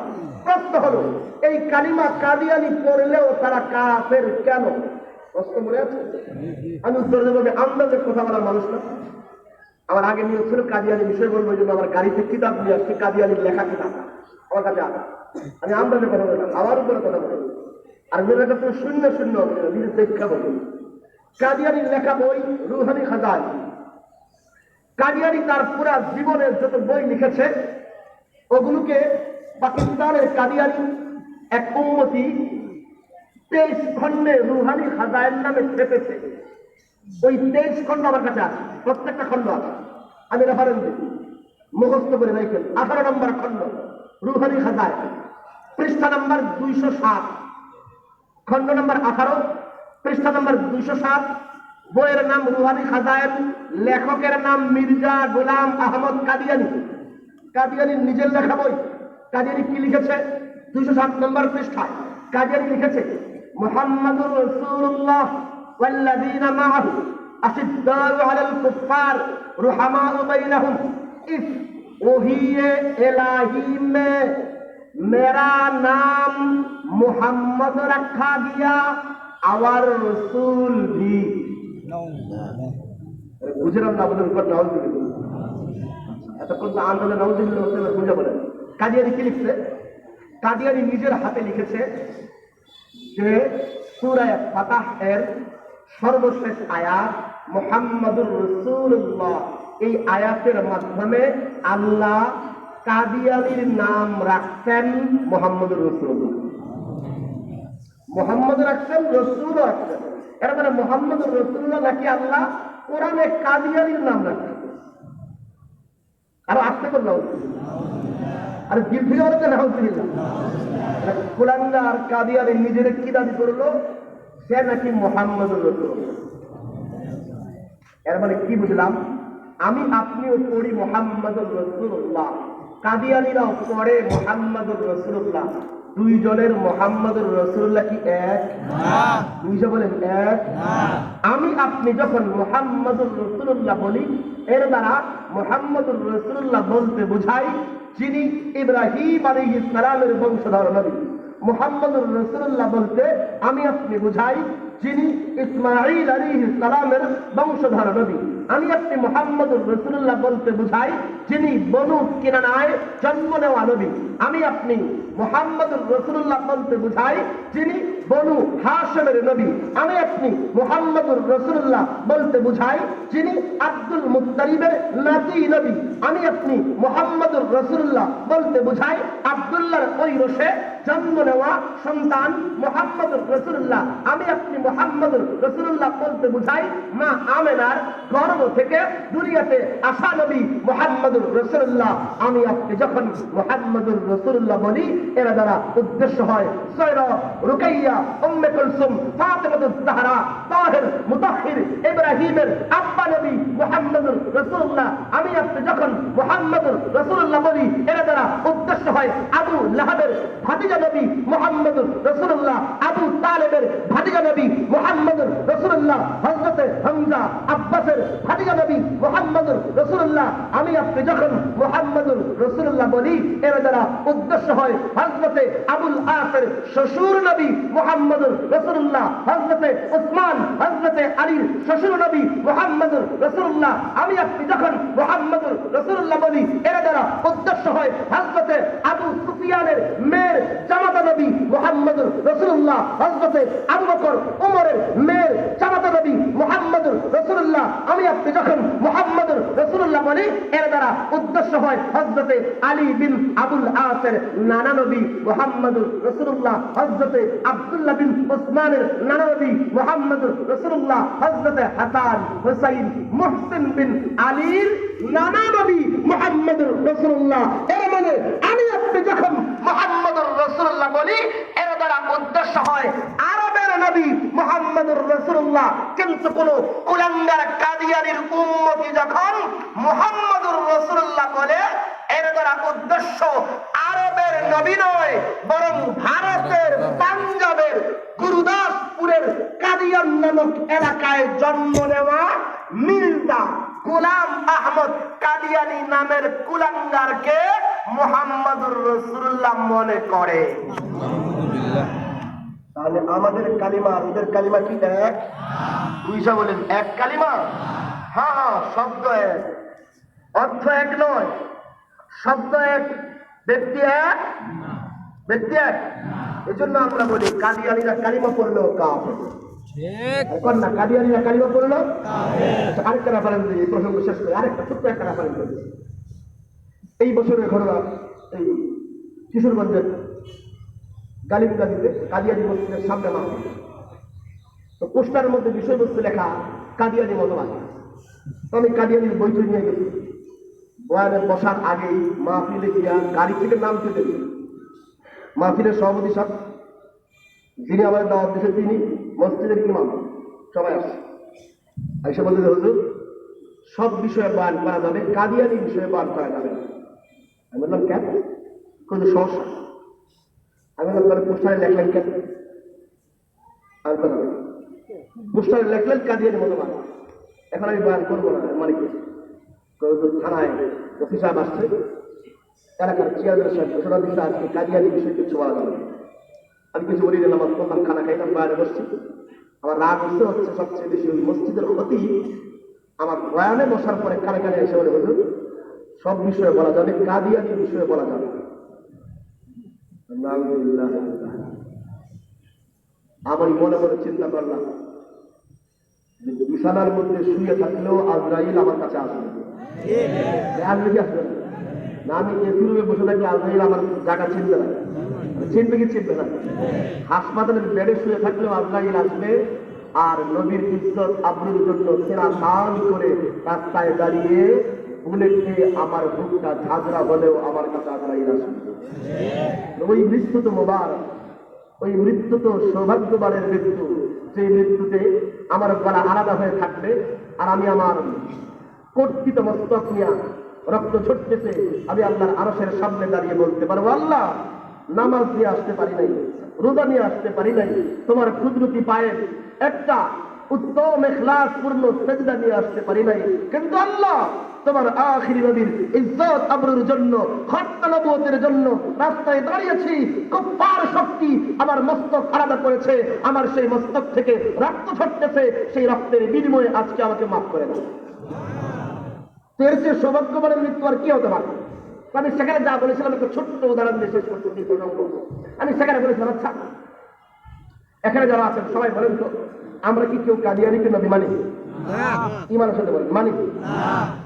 প্রশ্ন হলো, এই কালিমা কাদিয়ানী পড়লেও তারা কাফের কেন? প্রশ্ন মনে আছে? আমি উত্তর দেবো, আন্দাজের কথা বলার মানুষ না। আমার আগে নিয়ে ছিল কাদিয়ানি বিষয় বলবো, এই জন্য আমার গাড়িতে কিতাব নিয়ে আসছি, কাদিয়ানির লেখা কিতাব আমার কাছে আসা। আমি আন্দাজের কথা বললাম, আমার উপরে কথা বলবো। আর মেয়ের কাছে শূন্য শূন্য নিজের শিক্ষা বলবো। কাদিয়ানির লেখা বই রুহানি খাজান। কাদিয়ানি তার পুরা জীবনের যত বই লিখেছে ওগুলোকে পাকিস্তানের কাদিয়ানি এক উম্মতি 23 খণ্ডে রুহানি খাজায়ের নামে ছেপেছে। ওই 23 খণ্ড আমার কাছে আছে, প্রত্যেকটা খণ্ড আছে। আমি রেফারেন্স দিই, মুখস্থ করে রাখেন। 18 নম্বর খণ্ড রুহানি খাজায়, পৃষ্ঠা নম্বর 207, খণ্ড নম্বর 18, পৃষ্ঠা নম্বর 207। বইয়ের নাম রুহানি খাজায়ের, লেখকের নাম মির্জা গোলাম আহমদ কাদিয়ানি। কাদিয়ানির নিজের লেখা বই। কাদিয়ানি কি লিখেছে? 207 নম্বর পৃষ্ঠায় কাদিয়ানি লিখেছে, মুহাম্মাদুর রাসূলুল্লাহ ওয়াল্লাযীনা মাআহু আশিদ্দাউ আলাল কুফফার রুহামাউ বাইনাহুম ইস ওহিয়ে ইলাহি মে मेरा नाम मोहम्मद रखा गया और रसूल भी। गुजरात ना बोले ऊपर नाउजुबिल्लाह, এতক্ষণ তো আন্দোলন নাউজুবিল্লাহ হোসেন বুঝে বলেন। কাদিয়ানি কি লিখছে? কাদিয়ানি নিজের হাতে লিখেছে যে সূরা ফাতাহ এর সর্বশেষ আয়াত মুহাম্মাদুর রাসূলুল্লাহ, এই আয়াতের মাধ্যমে আল্লাহ কাদিয়ানির নাম রাখছেন মোহাম্মদুর রাসূলুল্লাহ। মোহাম্মদ রাখছেন, রসুল রাখছেন। এর মানে মোহাম্মদুর রাসূলুল্লাহ নাকি আল্লাহ কোরআনে কাদিয়ানির নাম রাখছেন। আরো আসতে করলাম, আর দিল থেকে বলতে না হচ্ছিল কুলাঙ্গার কাদিয়ানি নিজের কি দাবি করলো? সে নাকি মোহাম্মদুর রাসূলুল্লাহ। এর মানে কি বুঝলাম? আমি আপনিও পড়ি মোহাম্মদুর রাসূলুল্লাহ, কাদিয়ানীরাও পড়ে মোহাম্মদুর রাসূলুল্লাহ। দুইজনের মোহাম্মদুর রাসূলুল্লাহ কি এক? দুইজন বলেন এক। আমি আপনি যখন মোহাম্মদুর রাসূলুল্লাহ বলি, এর দ্বারা মোহাম্মদুর রাসূলুল্লাহ বলতে বোঝাই যিনি ইব্রাহিম আলাইহিস সালামের বংশধর নবী। মুহাম্মদুর রাসূলুল্লাহ বলতে আমি আপনি বুঝাই যিনি ইসমাঈল আলাইহিস সালামের বংশধর নবী। আমি আপনি মুহাম্মদুর রাসূলুল্লাহ বলতে বুঝাই যিনি বনু কিনানায় জন্ম নেওয়া নবী। আমি আপনি মুহাম্মদুর রাসূলুল্লাহ বলতে বুঝাই যিনি বনু হাশিমের নবী। আমি আপনি মুহাম্মদুর রাসূলুল্লাহ বলতে বুঝাই যিনি আব্দুল মুত্তালিবের নাতি নবী। আমি আপনি মুহাম্মদুর রাসূলুল্লাহ বলতে বুঝাই আব্দুল্লাহর ঐরসে জন্ম নেওয়া সন্তান মুহাম্মদুর রাসূলুল্লাহ। আমি আপনি মুহাম্মদুর রাসূলুল্লাহ বলতে বুঝাই মা আমেনার গর্ভ থেকে দুনিয়াতে আসা নবী মুহাম্মদুর রাসূলুল্লাহ। আমি আপনি যখন মুহাম্মদুর রাসূলুল্লাহ বলি, এর দ্বারা উদ্দেশ্য হয় সয়রা, রুকাইয়া, উম্মে কুলসুম, ফাতেমাতুজ জাহরা, তাহির, মুতাহহির, ইব্রাহিমের আব্বা নবী মুহাম্মদুর রাসূলুল্লাহ। আমি আপনি যখন মুহাম্মদুর রাসূলুল্লাহ বলি, এর দ্বারা উদ্দেশ্য হয় আবু লাহাবের ভাতিজা নবী মুহাম্মদুর রাসূলুল্লাহ, আবু তালেবের ভাতিজা নবী মুহাম্মদুর রাসূলুল্লাহ, হযরতে হামজা আব্বাসের ভাতিজা নবী মুহাম্মদুর রাসূলুল্লাহ। আমি আপনি যখন মুহাম্মদুর রাসূলুল্লাহ বলি, এর দ্বারা উদ্দেশ্য হয় হযরতে আবুল আসের শ্বশুর নবী মুহাম্মদুর রাসূলুল্লাহ, হযরতে উসমান, হযরতে আলীর শ্বশুর নবী মুহাম্মদুর রাসূলুল্লাহ। আমি আপনি যখন মুহাম্মদুর রাসূলুল্লাহ বলি, এর দ্বারা উদ্দেশ্য হয় হযরতে আবু সুফিয়ানের মেয়ের জামাতা নবী মুহাম্মদুর রাসূলুল্লাহ, হযরতে আবু বকর ওমরের মেয়ের জামাতা নবী মুহাম্মদুর রাসূলুল্লাহ। আমি আপনি যখন মুহাম্মদুর রাসূলুল্লাহ বলি, এর দ্বারা উদ্দেশ্য হয় হযরতে আলী বিন আবুল আসের নানা নবী মুহাম্মদুর রাসূলুল্লাহ, হযরতে আব্দুল্লাহ বিন উসমানের নানা নবী মুহাম্মদুর রাসূলুল্লাহ, হযরতে হাসান, হুসাইন, মুহসিন বিন আলীর নানা নবী মুহাম্মদুর রাসূলুল্লাহ। এর মানে আমি আপনি যখন মুহাম্মদুর রাসূলুল্লাহ বলি, এর দ্বারা উদ্দেশ্য হয় আরবের নবী মুহাম্মদুর রাসূলুল্লাহ। কিন্তু কোন কুলাঙ্গার কাদিয়ানির উম্মতি যখন মুহাম্মদুর রাসূলুল্লাহ বলে, এর দ্বারা উদ্দেশ্য আরবের নবী নয়, বরং ভারতের পাঞ্জাবের গুরু এলাকায় জন্ম নেওয়া মির্জা গোলাম আহমদ কাদিয়ানী নামের কুলাঙ্গারকে মুহাম্মদুর রাসূলুল্লাহ মনে করে। তাহলে আমাদের কালিমা আর ওদের কালিমা কি এক? বুঝা বলেন এক কালিমা? হ্যাঁ হ্যাঁ, শব্দ এক, অর্থ এক নয়। শব্দ এক, ব্যক্তি এক, ব্যক্তি এক। এই জন্য আমরা বলি কাদিয়ানীরা কালিমা পড়লো কাফের। এখন না, কাদিয়ানীরা কালিমা পড়লো আরেকটা রেফারেন্স দিই, এই প্রসঙ্গ শেষ করে আরেকটা ছোট্ট একটা রেফারেন্স দিই। এই বছরের ঘটনা, এই কিশোরগঞ্জের গালিবগালিতে কাদিয়ানী মসজিদের সামনে মাহফিল। তো পোস্টারের মধ্যে বিষয়বস্তু লেখা কাদিয়ানী মতবাদ। তো আমি কাদিয়ানীর বইটি নিয়ে গেছি। বয়ানে বসার আগেই মাহফিলে গিয়া গাড়ি থেকে নামতে দেবে মাহফিলের সভাপতি সাহেব, যিনি আমাদের দাওয়াত দিয়েছেন, তিনি মসজিদের ইমাম, সবাই আসছে। এসে বলতে হুজুর সব বিষয়ে বয়ান করা যাবে, কাদিয়ানী বিষয়ে বয়ান করা যাবে না। আমি বললাম কেন? কোনো সমস্যা? আমি বললাম তাহলে পোস্টারে লেখলেন কেন? আর কথা বলি, পোস্টারে লেখলেন কাদিয়ানী মতবাদ, এখন আমি বয়ান করবো না। মানে কি থানায় অফিস সাহেব আসছে, এলাকার চেয়ারম্যান সাহেব ঘোষণা দিচ্ছে আজকে কাদিয়ানী বিষয়ে কিছু বলা যাবে। আমি কিছু বলি দিলাম, আমার প্রধান খানা খাইলাম, বাইরে বসছি। আমার রাগ হচ্ছে সবচেয়ে বেশি ওই মসজিদের ক্ষতি। আমার বয়ানে বসার পরে কানে কানে এসে বলে হুজুর সব বিষয়ে বলা যাবে, কাদিয়ানী বিষয়ে বলা যাবে। আমার মনে মনে চিন্তা করলাম, বিছানার মধ্যে শুয়ে থাকলেও আজরাইল আমার কাছে আসবে। আসবে কি আসবে না? আমি এসি রুমে বসে থাকলে আজরাইল আমার জায়গা চিনবে না। চিনবে কি চিনবে না? হাসপাতালের বেডে শুয়ে থাকলেও আজরাইল আসবে। আর নবীর ইজ্জত আবরুর জন্য সেরা দান করে রাস্তায় দাঁড়িয়ে বুলেটে আমার বুকটা ঝাঁঝরা হলেও আমার কাছে আজরাইল আসবে। ওই মৃত্যু তো মোবারক, ওই মৃত্যু তো সৌভাগ্যবানের মৃত্যু, যে মৃত্যুতে আমার গলা আলাদা হয়ে থাকবে আর আমি আমার কর্তৃত মস্তক নিয়ে রক্ত ছড়তেছে, আমি আল্লাহর আরশের সামনে দাঁড়িয়ে বলতে পারবো আল্লাহ নামাজ নিয়ে আসতে পারি নাই, রোজা নিয়ে আসতে পারি নাই, তোমার কুদরতি পায়ের একটা উত্তম ইখলাস পূর্ণ সেজদা নিয়ে আসতে পারি নাই, কিন্তু আল্লাহ তোমার আখিরি নবীর ইজ্জত আবরুর জন্য, খতনা নবুয়তের জন্য রাস্তায় দাঁড়িয়েছি। কুফার শক্তি আমার মস্তক আলাদা করেছে, আমার সেই মস্তক থেকে রক্ত ছড়তেছে, সেই রক্তের বিনিময়ে আজকে আমাকে মাফ করে দাও। এর চেয়ে সৌভাগ্যবানের মৃত্যু আর কি হতে পারে? আমি সেখানে যা বলেছিলাম একটা ছোট্ট উদাহরণ দিয়ে শেষ করতে। আমি সেখানে বলেছিলাম, আচ্ছা এখানে যারা আছেন সবাই বলেন তো, আমরা কি কেউ কাদিয়ানীকে নবী মানি? ইমানের সাথে বলেন মানি?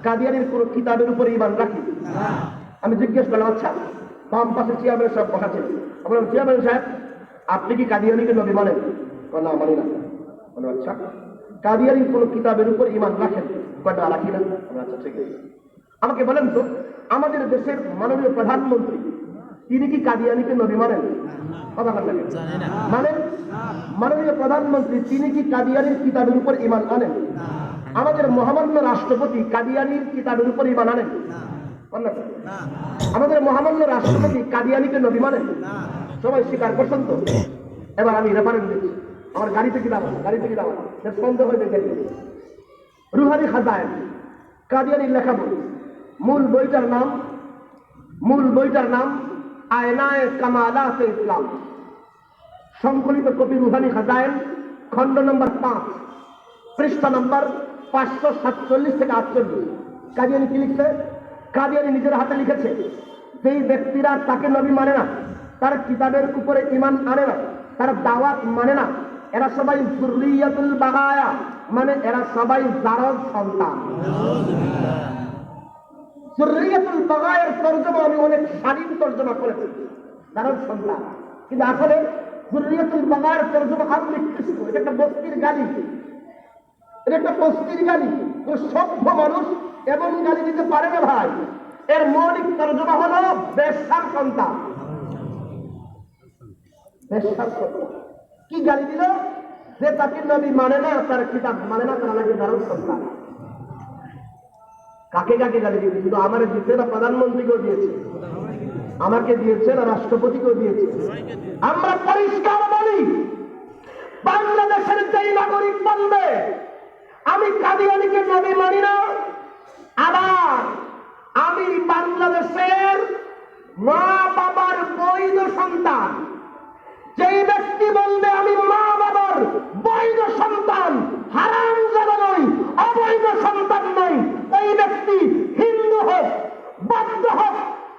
কাদিয়ানীর কোন কিতাবের উপরে ইমান রাখি? আমি জিজ্ঞেস করলাম, আচ্ছা বাম পাশে চেয়ারম্যান সাহেব বসা ছিল, বললাম চেয়ারম্যান সাহেব আপনি কি কাদিয়ানীকে নবী মানেন? না মানি না। বললাম আচ্ছা কাদিয়ানীর কোন কিতাবের উপর ইমান রাখেন? কয়টা রাখি না। আচ্ছা ঠিক আছে, আমাকে বলেন তো আমাদের দেশের মাননীয় প্রধানমন্ত্রী তিনি কি কাদিয়ানীকে নবী মানেন? কথা বলেন মানেন? মাননীয় প্রধানমন্ত্রী তিনি কি কাদিয়ানীর কিতাবের উপর ইমান আনেন? আমাদের মহামান্য রাষ্ট্রপতি কাদিয়ানীর কিতাবের উপর ইমান আনেন? আমাদের মহামান্য রাষ্ট্রপতি কাদিয়ানীকে নবী মানেন? সবাই স্বীকার করছেন তো? এবার আমি রেফারেন্স দিচ্ছি, আমার গাড়িতে কি দাম আছে, গাড়িতে কি দাম আছে, সন্দেহ হয়ে দেখে রুহানি খাজায়েন কাদিয়ানীর লেখা বই। মূল বইটার নাম আয়নায়ে কামালাতে ইসলাম। সংকলিত কপি রুহানি খাজায়েন, খণ্ড নম্বর 5, পৃষ্ঠা নম্বর 547 থেকে 48। কাদিয়ানী কি লিখছে? কাদিয়ানী নিজের হাতে লিখেছে, যেই ব্যক্তিরা তাকে নবী মানে না, তার কিতাবের উপরে ঈমান আনে না, তার দাওয়াত মানে না, এরা সবাই যুররিয়াতুল বাগায়া, মানে এরা সবাই জারজ সন্তান। যুররিয়াতুল বাগায়ের তরজমা আমি অনেক শালীন তরজমা করেছি, জারজ সন্তান, কিন্তু আসলে যুররিয়াতুল বাগায়ের তরজমা আরো নিকৃষ্ট। এটা একটা বস্তির গালি, এটা একটা বস্তির গালি। তো সভ্য মানুষ এমন গালি দিতে পারে না ভাই। এর মৌলিক তরজমা হলো বেশ্যার সন্তান। বেশ্যার সন্তান কি গালি দিল? যে তাকে নবী মানে না, তার কিতাব মানে না, তারা নাকি জারজ সন্তান। কাকে কাকে গালি দিয়েছে? শুধু আমার দিচ্ছে না, প্রধানমন্ত্রীকেও দিয়েছে, আমাকে দিয়েছে না, রাষ্ট্রপতিকেও দিয়েছে। আমরা পরিষ্কার বলি, বাংলাদেশের যেই নাগরিক বলবে যে নবী মানি না, আবার আমি বাংলাদেশের মা বাবার বৈধ সন্তান। যেই ব্যক্তি বলবে আমি মা বাবার বৈধ সন্তান, হারামজাদা নই, অবৈধ সন্তান নই, ওই ব্যক্তি হিন্দু হোক, বৌদ্ধ হোক,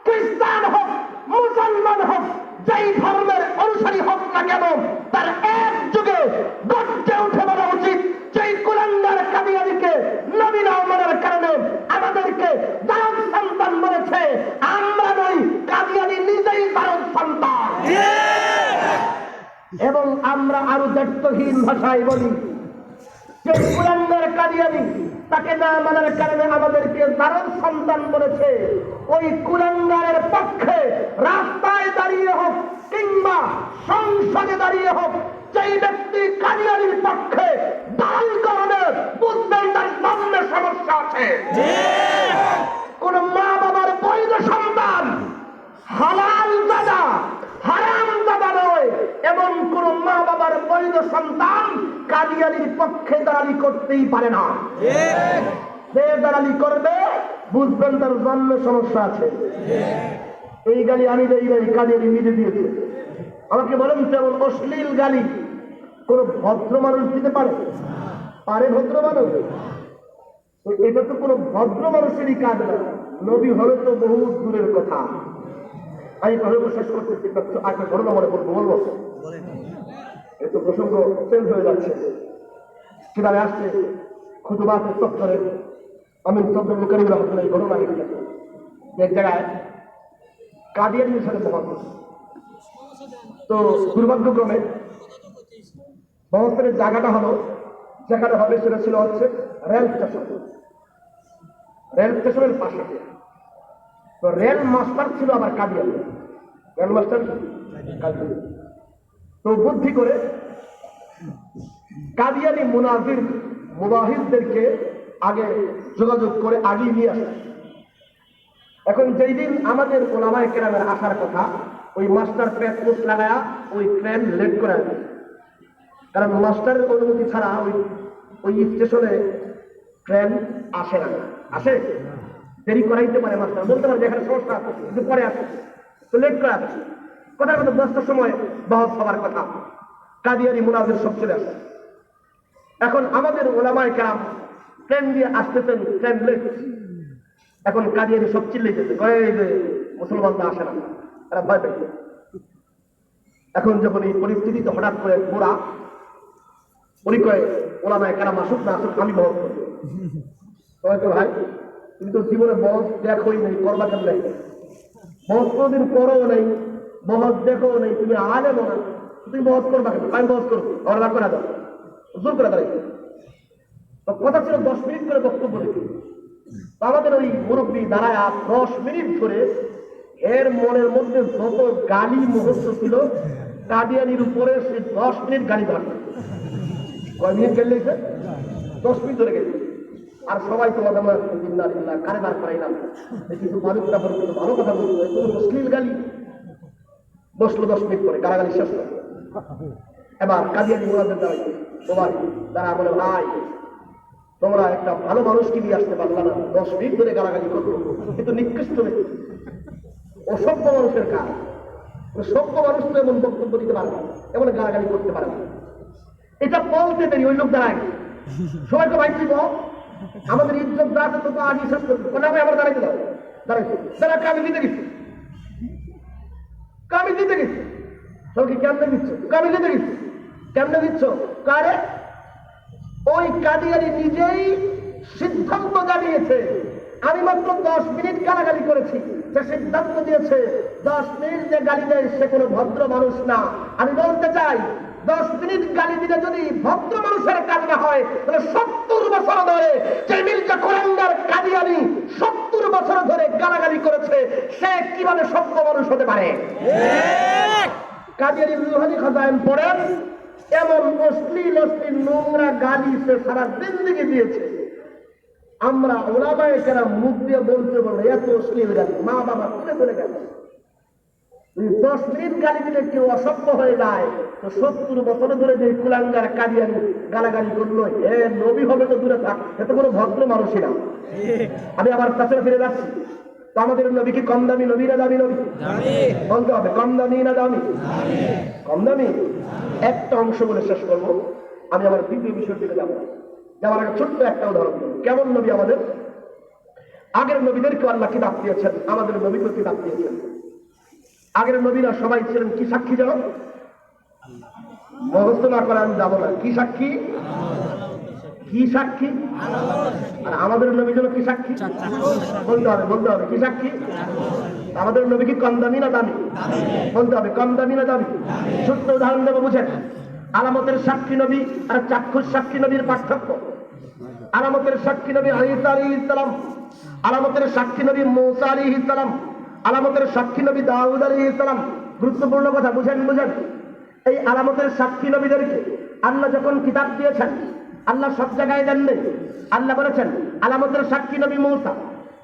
খ্রিস্টান হোক, মুসলমান হোক, যেই ধর্মের অনুসারী হোক না কেন, তার এক যুগে গর্জে উঠে বলা উচিত, যেই কুলাঙ্গার কাদিয়ানীকে নবী না মানার কারণে আমাদেরকে দারুণ সন্তান বলেছে, আমরা নই, কাদিয়ানী নিজেই দারুণ সন্তান। এবং আমরা আরো দায়িত্বহীন ভাষায় বলি, যে কুলাঙ্গার কাদিয়ানী তাকে না মানার কারণে আমাদেরকে দারুণ সন্তান বলেছে, ওই কুলাঙ্গারের পক্ষে রাস্তায় দাঁড়িয়ে হোক কিংবা সংসদে দাঁড়িয়ে হোক, যেই ব্যক্তি কাদিয়ানীর পক্ষে দান করবে, বুঝবেন তার সামনে সমস্যা আছে। কোন মা বাবার বৈধ সন্তান হালাল দাদা, হারাম দাদা নয়, এমন কোন মা বাবার বৈধ সন্তান কাদিয়ানীর পক্ষে দাঁড়ালি করতেই পারে না। যে দাঁড়ালি করবে, বুঝবেন তার জন্মে সমস্যা আছে। এই গালি আমি দেই নাই, কাদিয়ানী নিজে দিয়েছে। আমাকে বলেন, তেমন অশ্লীল গালি কোন ভদ্র মানুষ দিতে পারে? পারে ভদ্র মানুষ? এটা তো কোন ভদ্র মানুষেরই কাজ না। নবী হলে তো বহু দূরের কথা। আমি প্রসঙ্গ শেষ করতেছি, একটা ঘটনা মনে বলবো। এত প্রসঙ্গ চেঞ্জ হয়ে যাচ্ছে। কিভাবে আসছে খুতুবাতের চত্বরে আমিন চন্দ্র করিম রহমতুল্লাহ এই ঘটনা লিখেছে। এক জায়গায় কাদিয়ানীর সাথে মহাপুরুষ, তো দুর্ভাগ্যক্রমে মহাপুরের জায়গাটা হলো, যেখানে হবে সেটা ছিল হচ্ছে রেল স্টেশন। রেল স্টেশনের পাশে তো রেল মাস্টার ছিল আবার কাদিয়ানী। Rail master Qadiani. তো বুদ্ধি করে কাদিয়ানী মুনাফির মুবাহিদদেরকে আগে যোগাযোগ করে আগিয়ে নিয়ে আসে। এখন যেই দিন আমাদের ওলামায়ে কেরামের আসার কথা, ওই মাস্টার প্যাচ পোস্ট লাগায়া ওই ট্রেন লেট করে আসে। কারণ মাস্টারের অনুমতি ছাড়া ওই স্টেশনে ট্রেন আসে না। আসে দেরি করাইতে পারে, মাস্টার বলতে পারে যেখানে সমস্যা আছে কিন্তু পরে আসে, তো লেট করে আসে। কথা কথা 10টার সময় বহস হবার কথা, কাদিয়ানী মুনাফির সব চলে আসে। এখন আমাদের ওলামায়ে কেরাম ট্রেন দিয়ে আসতেছেন, ট্রেন লেট। এখন কাদিয়ানী সব চিল্লাইতেছে, মুসলমানরা আসে না, এরা ভয় পেয়েছে। এখন যখন এই পরিস্থিতিতে হঠাৎ করে গোড়া পরিচয় ওলামায়ে কেরাম আসুক না আসুক, আমি বহস করবো। সবাই তো ভাই, তুমি তো জীবনে বহস দেখোই নেই, করবা কেমন? বহস কোনোদিন করো নেই, বহস দেখো নেই, তুমি আলেমো না, তুমি বহস করবা কেন? আমি বহস করবো, অর্ডার করে দাও, জোর করে দাঁড়াই। তো কথা ছিল 10 মিনিট করে বক্তব্য দিচ্ছি। আমাদের ওই মুরব্বী দাঁড়ায় 10 মিনিট ধরে এর মনের মধ্যে যত গালি মুহূর্ত ছিল কাদিয়ানীর উপরে, সে 10 মিনিট গালি ধরছে। কয় মিনিট গেলে 10 মিনিট ধরে গেছে। আর সবাই তো কারে দাঁড় করাই না, কিছু মানুষরা বলছিল ভালো কথা বলছিল, মুসলিম গালি বসলো 10 মিনিট করে গালাগালি শেষ করে। এবার কাদিয়ানী মুরাদের দাঁড়াইছে সবাই, তারা বলে ভাই তোমরা একটা ভালো মানুষকে নিয়ে আসতে পারলা না, 10 মিনিট ধরে গালাগালি করবো, কিন্তু নিকৃষ্ট ব্যক্তি, অসভ্য মানুষের কাজ। সভ্য মানুষ তো এমন বক্তব্য দিতে পারে না, এমন গালাগালি করতে পারে না। এটা বলতে দেরি ওই লোক দাঁড়ায়, সবাইকে ভাই দিব আমাদের ইজ্জত যা আছে তো আগে শেষ করবো, আমার দাঁড়াইতে দাও, দাঁড়াইছে তারা কামি দিতে গেছে, কামি দিতে গেছে। সবাইকে কেমনে দিচ্ছ? কামি দিতে গেছে। কেমনে দিচ্ছ? কারে? ওই কাদিয়ানী নিজেই সিদ্ধান্ত জানিয়েছে, আমি মাত্র 10 মিনিট গালাগালি করেছি, সে সিদ্ধান্ত দিয়েছে 10 মিনিট যে গালি দেয় সে কোনো ভদ্র মানুষ না। আমি বলতে চাই 10 মিনিট গালি দিলে যদি ভদ্র মানুষের কাজ না হয়, তাহলে 70 বছর ধরে যে মির্জা কুলাঙ্গার কাদিয়ানী 70 বছর ধরে গালাগালি করেছে, সে কিভাবে সভ্য মানুষ হতে পারে? কাদিয়ানী রুহানি খাজাইন পড়েন, এমন অশ্লীল অশ্লীল নোংরা গালি সে সারা জিন্দেগি দিয়েছে। আমরা ওলামায়ে কেরাম মুখ দিয়ে বলতে বলবো এত অশ্লীল গালি, মা বাবা করে গেল, 10 মিনিট গালি দিলে কেউ অসভ্য হয়ে যায়, তো 70 বছর ধরে যে কুলাঙ্গার কাদিয়ানি গালাগালি করলো, এ নবী হবে তো দূরে থাক, এত কোনো ভদ্র মানুষই না। আমি আবার পেছনে ফিরে যাচ্ছি। তো আমাদের নবী কি কম দামি নবী না দামি নবী? বলতে হবে কম দামি না দামি? কম দামি। একটা অংশ বলে শেষ করবো, আমি আবার দ্বিতীয় বিষয়ের দিকে যাবো। যাওয়ার আগে ছোট্ট একটা উদাহরণ দিই। কেমন নবী আমাদের? আগের নবীদেরকে আল্লাহ কিতাব দিয়েছেন, আমাদের নবীকে কিতাব দিয়েছেন। আগের নবীরা সবাই ছিলেন কি সাক্ষী জানো? মুখস্থ না করে আমি যাবো না। কি সাক্ষী? কি সাক্ষী? আর আমাদের নবী যেন কি সাক্ষী? বলতে হবে কি সাক্ষী? আমাদের নবী কি কম দামি না দামি? বলতে হবে কম দামি না দামি? ছোট্ট উদাহরণ দেবো, বুঝেন। আলামতের সাক্ষী নবী আর চাক্ষুষ সাক্ষী নবীর পার্থক্য। আলামতের সাক্ষী নবী ঈসা আলাইহিস সালাম, আলামতের সাক্ষী নবী মূসা আলাইহিস সালাম, আলামতের সাক্ষী নবী দাউদ আলাইহিস সালাম। গুরুত্বপূর্ণ কথা, বুঝেন। এই আলামতের সাক্ষী নবীদেরকে আল্লাহ যখন কিতাব দিয়েছেন, আল্লাহ সব জায়গায় দেন নেই। আল্লাহ বলেছেন আলামতের সাক্ষী নবী মূসা,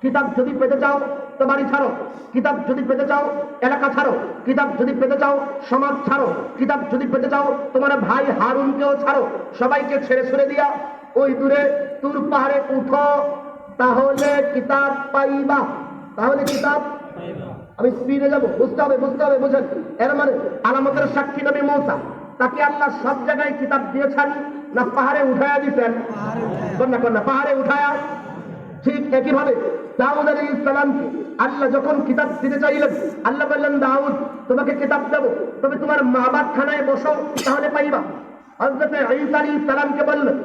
কিতাব যদি পেতে চাও তো বাড়ি ছাড়ো, কিতাব যদি পেতে চাও এলাকা ছাড়ো, কিতাব যদি পেতে চাও সমাজ ছাড়ো, কিতাব যদি পেতে চাও তোমার ভাই হারুনকেও ছাড়ো, সবাইকে ছেড়ে ছুড়ে দিয়া ওই দূরে তুর পাহাড়ে উঠো, তাহলে কিতাব পাইবা। তাহলে কিতাব, আমি স্পিডে যাবো, বুঝতে হবে, বুঝেন। এর মানে আলামতের সাক্ষী নবী মূসা, তাকে আল্লাহ সব জায়গায় কিতাব দিয়েছেন না পাহাড়ে উঠায়া দিতেন? কন্যা পাহাড়ে উঠায়া। ঠিক একইভাবে দাউদ আলাইহিস সালামকে আল্লাহ যখন কিতাব দিতে চাইলেন, আল্লাহ বললেন দাউদ তোমাকে কিতাব দেবো, তবে তোমার মাবাদ খানায় বসো, তাহলে পাইবা। হযরত ঈসা আলাইহিস সালামকে বললেন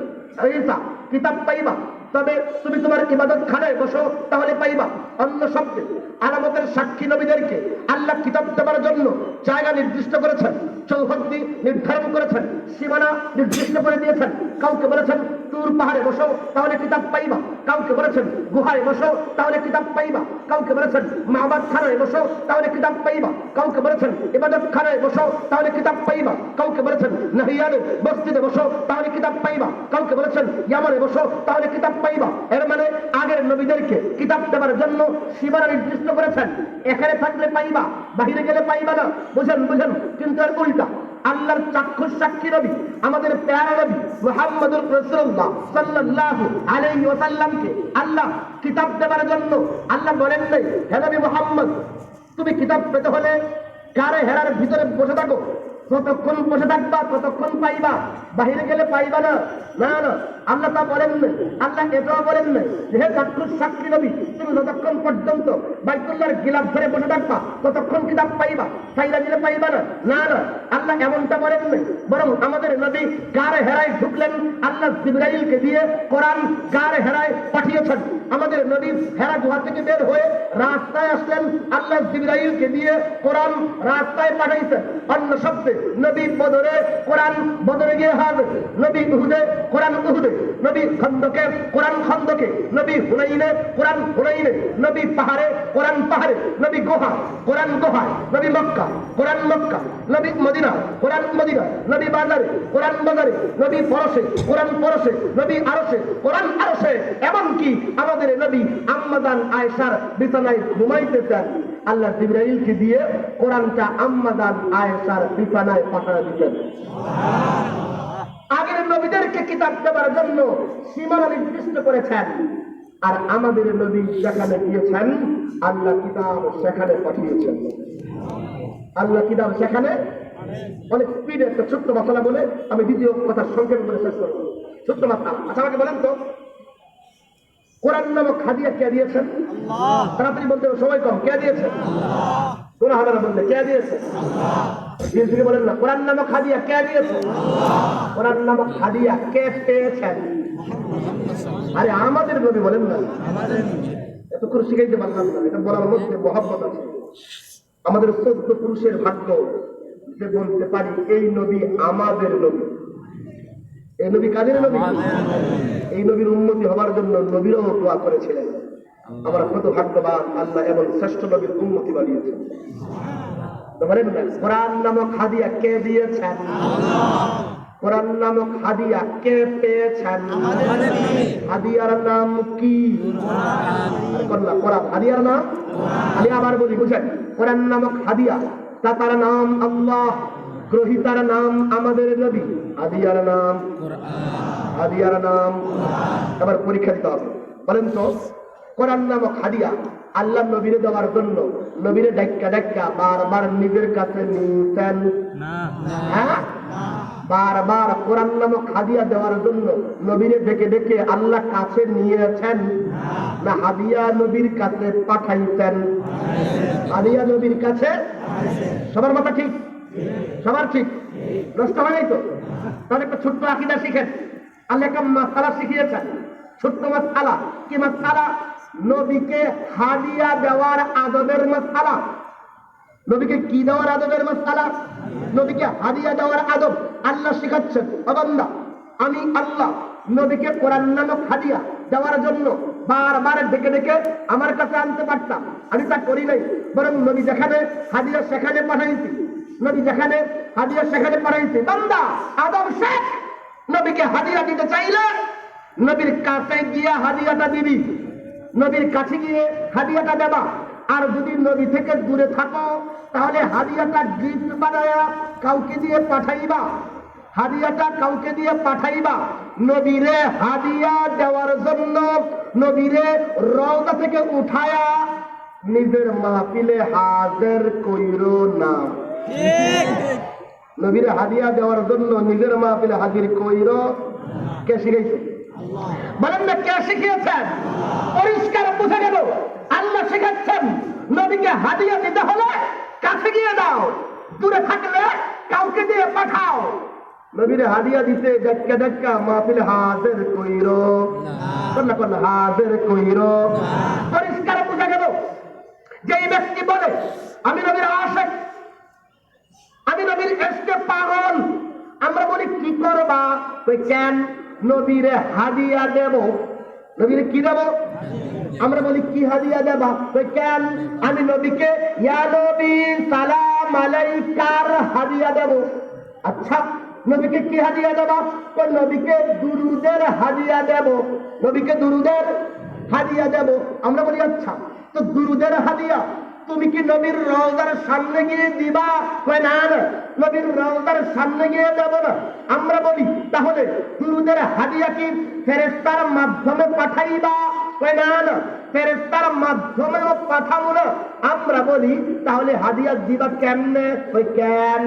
ঈসা কিতাব পাইবা, তবে তুমি তোমার ইবাদত খানায় বসো, তাহলে পাইবা। অন্য শব্দে আলামতের সাক্ষী নবীদেরকে আল্লাহ কিতাব দেওয়ার জন্য জায়গা নির্দিষ্ট করেছেন, চৌহদ্দি নির্ধারণ করেছেন, সীমানা নির্দিষ্ট করে দিয়েছেন। কাউকে বলেছেন তুর পাহাড়ে বসো, তাহলে কিতাব পাইবা। কাউকে বলেছেন গুহায় বসো, তাহলে কিতাব পাইবা। কাউকে বলেছেন মাবাদ খানায় বসো, তাহলে কিতাব পাইবা। কাউকে বলেছেন ইবাদত খানায় বসো, তাহলে কিতাব পাইবা। কাউকে বলেছেন নাহিয়ানে মসজিদে বসো, তাহলে কিতাব পাইবা। কাউকে বলেছেন ইয়ামানে বসো, তাহলে কিতাব পাইবা। এর মানে আগের নবীদেরকে কিতাব দেওয়ার জন্য সীমানা নির্দিষ্ট করেছেন। এখানে থাকলে পাইবা, বাহিরে গেলে পাইবা না। বুঝেন। কিন্তু এর উল্টা আল্লাহর চাক্ষুষ সাক্ষী নবী, আমাদের প্যারা নবী মুহাম্মদুর রাসূলুল্লাহ সাল্লাল্লাহু আলাইহি ওয়াসাল্লামকে আল্লাহ কিতাব দেওয়ার জন্য আল্লাহ বলেন নাই হে নবী মুহাম্মদ তুমি কিতাব পেতে হলে কারে হেরার ভিতরে বসে থাকো, যতক্ষণ বসে থাকবা ততক্ষণ পাইবা, বাহিরে গেলে পাইবা না। আল্লাহ তা বলেন না। আল্লাহ এটাও বলেন না যে হে চাক্ষুষ সাক্ষী নবী তুমি যতক্ষণ পর্যন্ত বাইতুল্লাহর গিলাফ ধরে বসে থাকবা ততক্ষণ কিতাব পাইবা, চাইলা দিলে পাইবা না। আল্লাহ এমনটা বলেন না, বরং আমাদের নবী গারে হেরায় ঢুকলেন, আল্লাহ জিবরাইলকে দিয়ে কোরআন গারে হেরায় পাঠিয়েছেন। আমাদের নবী হেরা গুহা থেকে বের হয়ে রাস্তায় আসলেন, আল্লাহ জিবরাইলকে দিয়ে কোরআন রাস্তায় পাঠাইছেন। অন্য শব্দে নবী বদরে কোরআন বদরে গিয়ে হবে, নবী উহুদে কোরআন উহুদে, নবী খন্দকে কোরআন খন্দকে, নবী হুনাইনে কোরআন হুনাইনে, নবী পাহাড়ে কোরআন পাহাড়ে, নবী গুহা কোরআন গুহায়, নবী মক্কা কোরআন মক্কা, নবী মদিনা কোরআন মদিনা, নবী বাজারে কোরআন বাজারে, নবী পরশে কোরআন পরশে, নবী আরশে কোরআন আরশে। এমনকি আমাদের নবী আম্মাজান আয়েশার বিছানায় ঘুমাইতেছেন, আল্লাহ জিবরাইলকে দিয়ে কোরআনটা আম্মাজান আয়েশার বিছানায় পাঠিয়ে দিতেন। আগের নবীদেরকে কিতাব দেওয়ার জন্য সীমানা নির্দিষ্ট করেছেন, আর আমাদের নবী যেখানে গিয়েছেন আল্লাহ কিতাব সেখানে পাঠিয়েছেন। আল্লাহ কিতাব সেখানে। অনেক স্পিডে একটা ছোট্ট মশলা বলে আমি দ্বিতীয় কথা সংক্ষেপ করে শেষ করবো। ছোট্ট মাত্রা। আচ্ছা আমাকে বলেন তো কোরআন নামক হাদিয়া কে দিয়েছেন? তাড়াতাড়ি বলতে হবে, সময় কম। কে দিয়েছেন? কোন হবে না বললে কে দিয়েছে? বলেন না, কোরআন নামক হাদিয়া কে দিয়েছে? কোরআন নামক হাদিয়া কে পেয়েছেন? আরে আমাদের নবী বলেন না, এতক্ষণ শিখাইতে পারলাম না, এটা বলার মধ্যে মহব্বত আছে। আমাদের 14 পুরুষের ভাগ্য যে বলতে পারি এই নবী আমাদের নবী। এই নবী কাদের নবী? এই নবীর উম্মতি হবার জন্য নবীরাও দোয়া করেছিলেন। আমরা কত ভাগ্যবান, আল্লাহ এমন শ্রেষ্ঠ নবীর উম্মতি বানিয়েছেন। বলেন না, কোরআন নামক হাদিয়া কে দিয়েছেন? কোরআন নামক হাদিয়া কে পেয়েছেন? হাদিয়ার নাম কি? কোরআন। হাদিয়ার নাম আমি আবার বলি, বুঝেন। কোরআন নামক হাদিয়া তার নাম আল্লাহ, গ্রহিতার নাম আমাদের নবী, হাদিয়ার নাম হাদিয়ার নাম। এবার পরীক্ষা দিতে হবে। বলেন তো, কোরআন নামক হাদিয়া আল্লাহ নবীরে দেওয়ার জন্য নবীরে ডাক্কা ডাক্কা বারবার নিজের কাছে নিতেন? হ্যাঁ, বারবার কোরআন নামক হাদিয়া দেওয়ার জন্য নবীরে ডেকে ডেকে আল্লাহ কাছে নিয়েছেন, না হাদিয়া নবীর কাছে পাঠাইতেন? হাদিয়া নবীর কাছে। সবার মাথা ঠিক? সবার ঠিক? নষ্ট হয় নাই তো? তাহলে একটা ছোট্ট আকীদা শিখেন। আল্লাহ একটা মাসআলা শিখিয়েছেন, ছোট্ট মাসআলা। কি মাসআলা? নবীকে হাদিয়া দেওয়ার আদবের মাসআলা। নবীকে কি দেওয়ার আদবের মাসআলা? নবীকে হাদিয়া দেওয়ার আদব আল্লাহ শিখাচ্ছেন। ও বান্দা, আমি আল্লাহ নবীকে কোরআন নামক হাদিয়া দেওয়ার জন্য বারবার ডেকে ডেকে আমার কাছে আনতে পারতাম, আমি তা করি নাই। বরং নবী যেখানে হাদিয়া সেখানে পাঠাইছি, নবী যেখানে হাদিয়া সেখানে পাঠাইছি। বান্দা, আদব শেখ। নবীকে হাদিয়া দিতে চাইলে নবীর কাছে গিয়ে হাদিয়াটা দিবি, নবীর কাছে গিয়ে হাদিয়াটা দেবা। আর যদি নবী থেকে দূরে থাকো তাহলে হাদিয়াটা গিফট বানায়া কাউকে দিয়ে পাঠাইবা, হাদিয়াটা কাউকে দিয়ে পাঠাইবা। নবীরে হাদিয়া দেওয়ার জন্য নবীরে রওজা থেকে উঠায়া নিজের মাহফিলে হাজির কইরো না। নবীরে হাদিয়া দেওয়ার জন্য নিজের মাহফিলে হাজির কইরো। কে শিখাইছে? বলেন না, কে শিখিয়েছেন? পরিষ্কার বুঝে গেল, আল্লাহ শিখাচ্ছেন নবীকে হাদিয়া দিতে হলে কাছে গিয়ে দাও, দূরে থাকলে কাউকে দিয়ে পাঠাও। নবীরে হাদিয়া দিতে ডাক্কা ডাক্কা মাহফিলে হাজির কইরো না, করলে হাজির কইরো। পরিষ্কার বুঝে গেল, যেই ব্যক্তি বলে আমি নবীর আশিক, আমি নবীর ইশকে পাগল, আমরা বলি কি করবা? তুই কেন? নবীরে হাদিয়া দেব। নবীরে কি দেব? আমরা বলি কি হাদিয়া দেবা? তুই কেন? আমি নবীকে ইয়া নবী সালাম আলাইকার হাদিয়া দেব। আচ্ছা, নবীকে কি হাদিয়া দেবা? তো নবীকে দুরুদের হাদিয়া দেব। নবীকে দুরুদের হাদিয়া দেব। আমরা বলি আচ্ছা, তো দুরুদের হাদিয়া তুমি কি নবীর রওজার সামনে গিয়ে দিবা? কয় না না, নবীর রওজার সামনে গিয়ে দেব না। আমরা বলি তাহলে দুরুদের হাদিয়া কি ফেরেশতার মাধ্যমে পাঠাইবা? কয় না না, ফেরেশতার মাধ্যমেও পাঠাবো না। আমরা বলি তাহলে হাদিয়া দিবা কেমনে? কই কেন?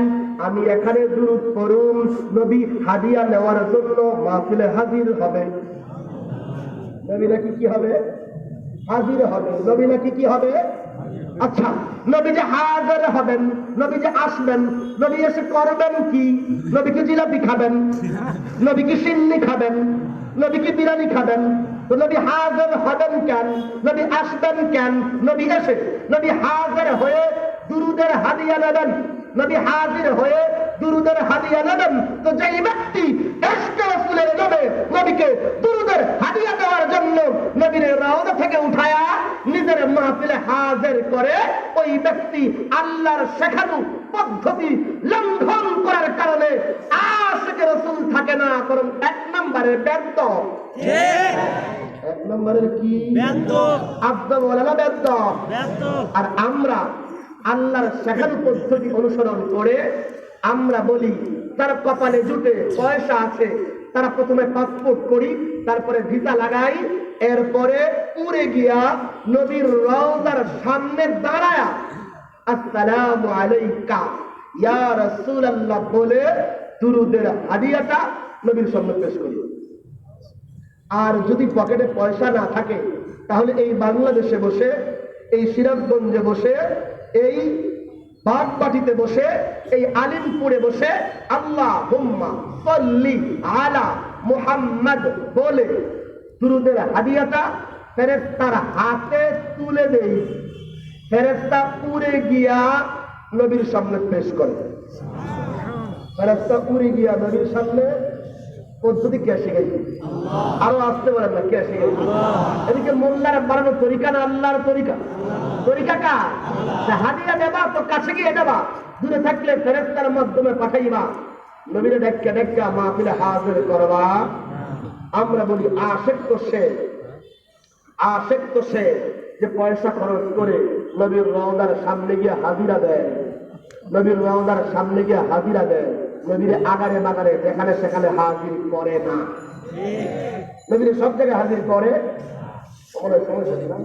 আমি এখানে দুরুদ পড়ুম, নবী হাদিয়া নেওয়ার জন্য মাহফিলে হাজির হবে। নবী নাকি কি হবে? হাজির হবে। নবী নাকি কি হবে? আচ্ছা, নবী যে হাজির হবেন, নবী যে আসবেন, নবী এসে করবেন কি? নবী কি জিলাপি খাবেন? নবী কি সিন্নি খাবেন? নবী কি বিরিয়ানি খাবেন? তো নবী হাজির হবেন কেন? নবী আসবেন কেন? নবী এসে নবী হাজির হয়ে দুরুদের হাদিয়া নেবেন। নবী হাজির হয়ে দুরুদের হাদিয়া নেবেন। তো যেই ব্যক্তি ইশকে রাসূলের নামে নবীকে দুরুদের হাদিয়া দেওয়ার জন্য নবীর রওজা থেকে উঠায়া নিজের মাহফিলে হাজির করে, ওই ব্যক্তি আল্লাহর শেখানো পদ্ধতি লঙ্ঘন করার কারণে আশিকে রাসূল থাকে না, বরং এক নম্বরের ব্যর্থ। এক নম্বরের কি? ব্যর্থ। আব্দুল ওয়ালানা ব্যর্থ। আর আমরা আল্লাহর শেখানো পদ্ধতি অনুসরণ করে আমরা বলি তার কপালে জুটে পয়সা আছে, তারা প্রথমে পাসপোর্ট করি, তারপরে ভিসা লাগাই, এরপরে উড়ে গিয়া নবীর রওজার সামনে দাঁড়ায়া আসসালামু আলাইকা ইয়া রাসূলুল্লাহ বলে দুরুদের হাদিয়াটা নবীর সামনে পেশ করি। আর যদি পকেটে পয়সা না থাকে তাহলে এই বাংলাদেশে বসে, এই সিরাজগঞ্জে বসে, এই বাগবাটিতে বসে, এই আলিমপুরে বসে আল্লাহুম্মা সাল্লি আলা মুহাম্মদ বলে দুরুদের হাদিয়াটা ফেরেশতার হাতে তুলে দেই। ফেরেশতা উড়ে গিয়া নবীর সামনে পেশ করে। ফেরেশতা উড়ে গিয়া নবীর সামনে পদ্ধতি কে শিখাইছে? আরো আসতে পারেন না, কে শিখাইছে? এদিকে মোল্লার বানানো তরিকা না আল্লাহর তরিকা? তরিকা কার? হাদিয়া দেবা তো কাছে গিয়ে দেবা, দূরে থাকলে ফেরেশতার মাধ্যমে পাঠাইবা, নবীরে ডাক্কা ডাক্কা মাহফিলে হাজির করবা। আমরা বলি আশিক তো সে, আশিক তো সে যে পয়সা খরচ করে নবীর রওজার সামনে গিয়ে হাজিরা দেয়। নবীর রওজার সামনে গিয়ে হাজিরা দেয়, নবীর আগারে বাগারে যেখানে সেখানে হাজির করে না। নবীর সব জায়গায় হাজির করে, ওখানে সমস্যা নেই না?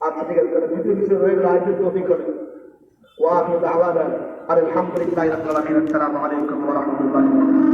আচ্ছা ঠিক আছে, তাহলে দ্বিতীয় বিষয় রয়ে গেল আইনের তৌফিক করে। ওয়া আখিরু দাওয়ানা আলহামদুলিল্লাহি রাব্বিল আলামিন। আসসালামু আলাইকুম ওয়া রাহমাতুল্লাহি ওয়া বারাকাতুহু।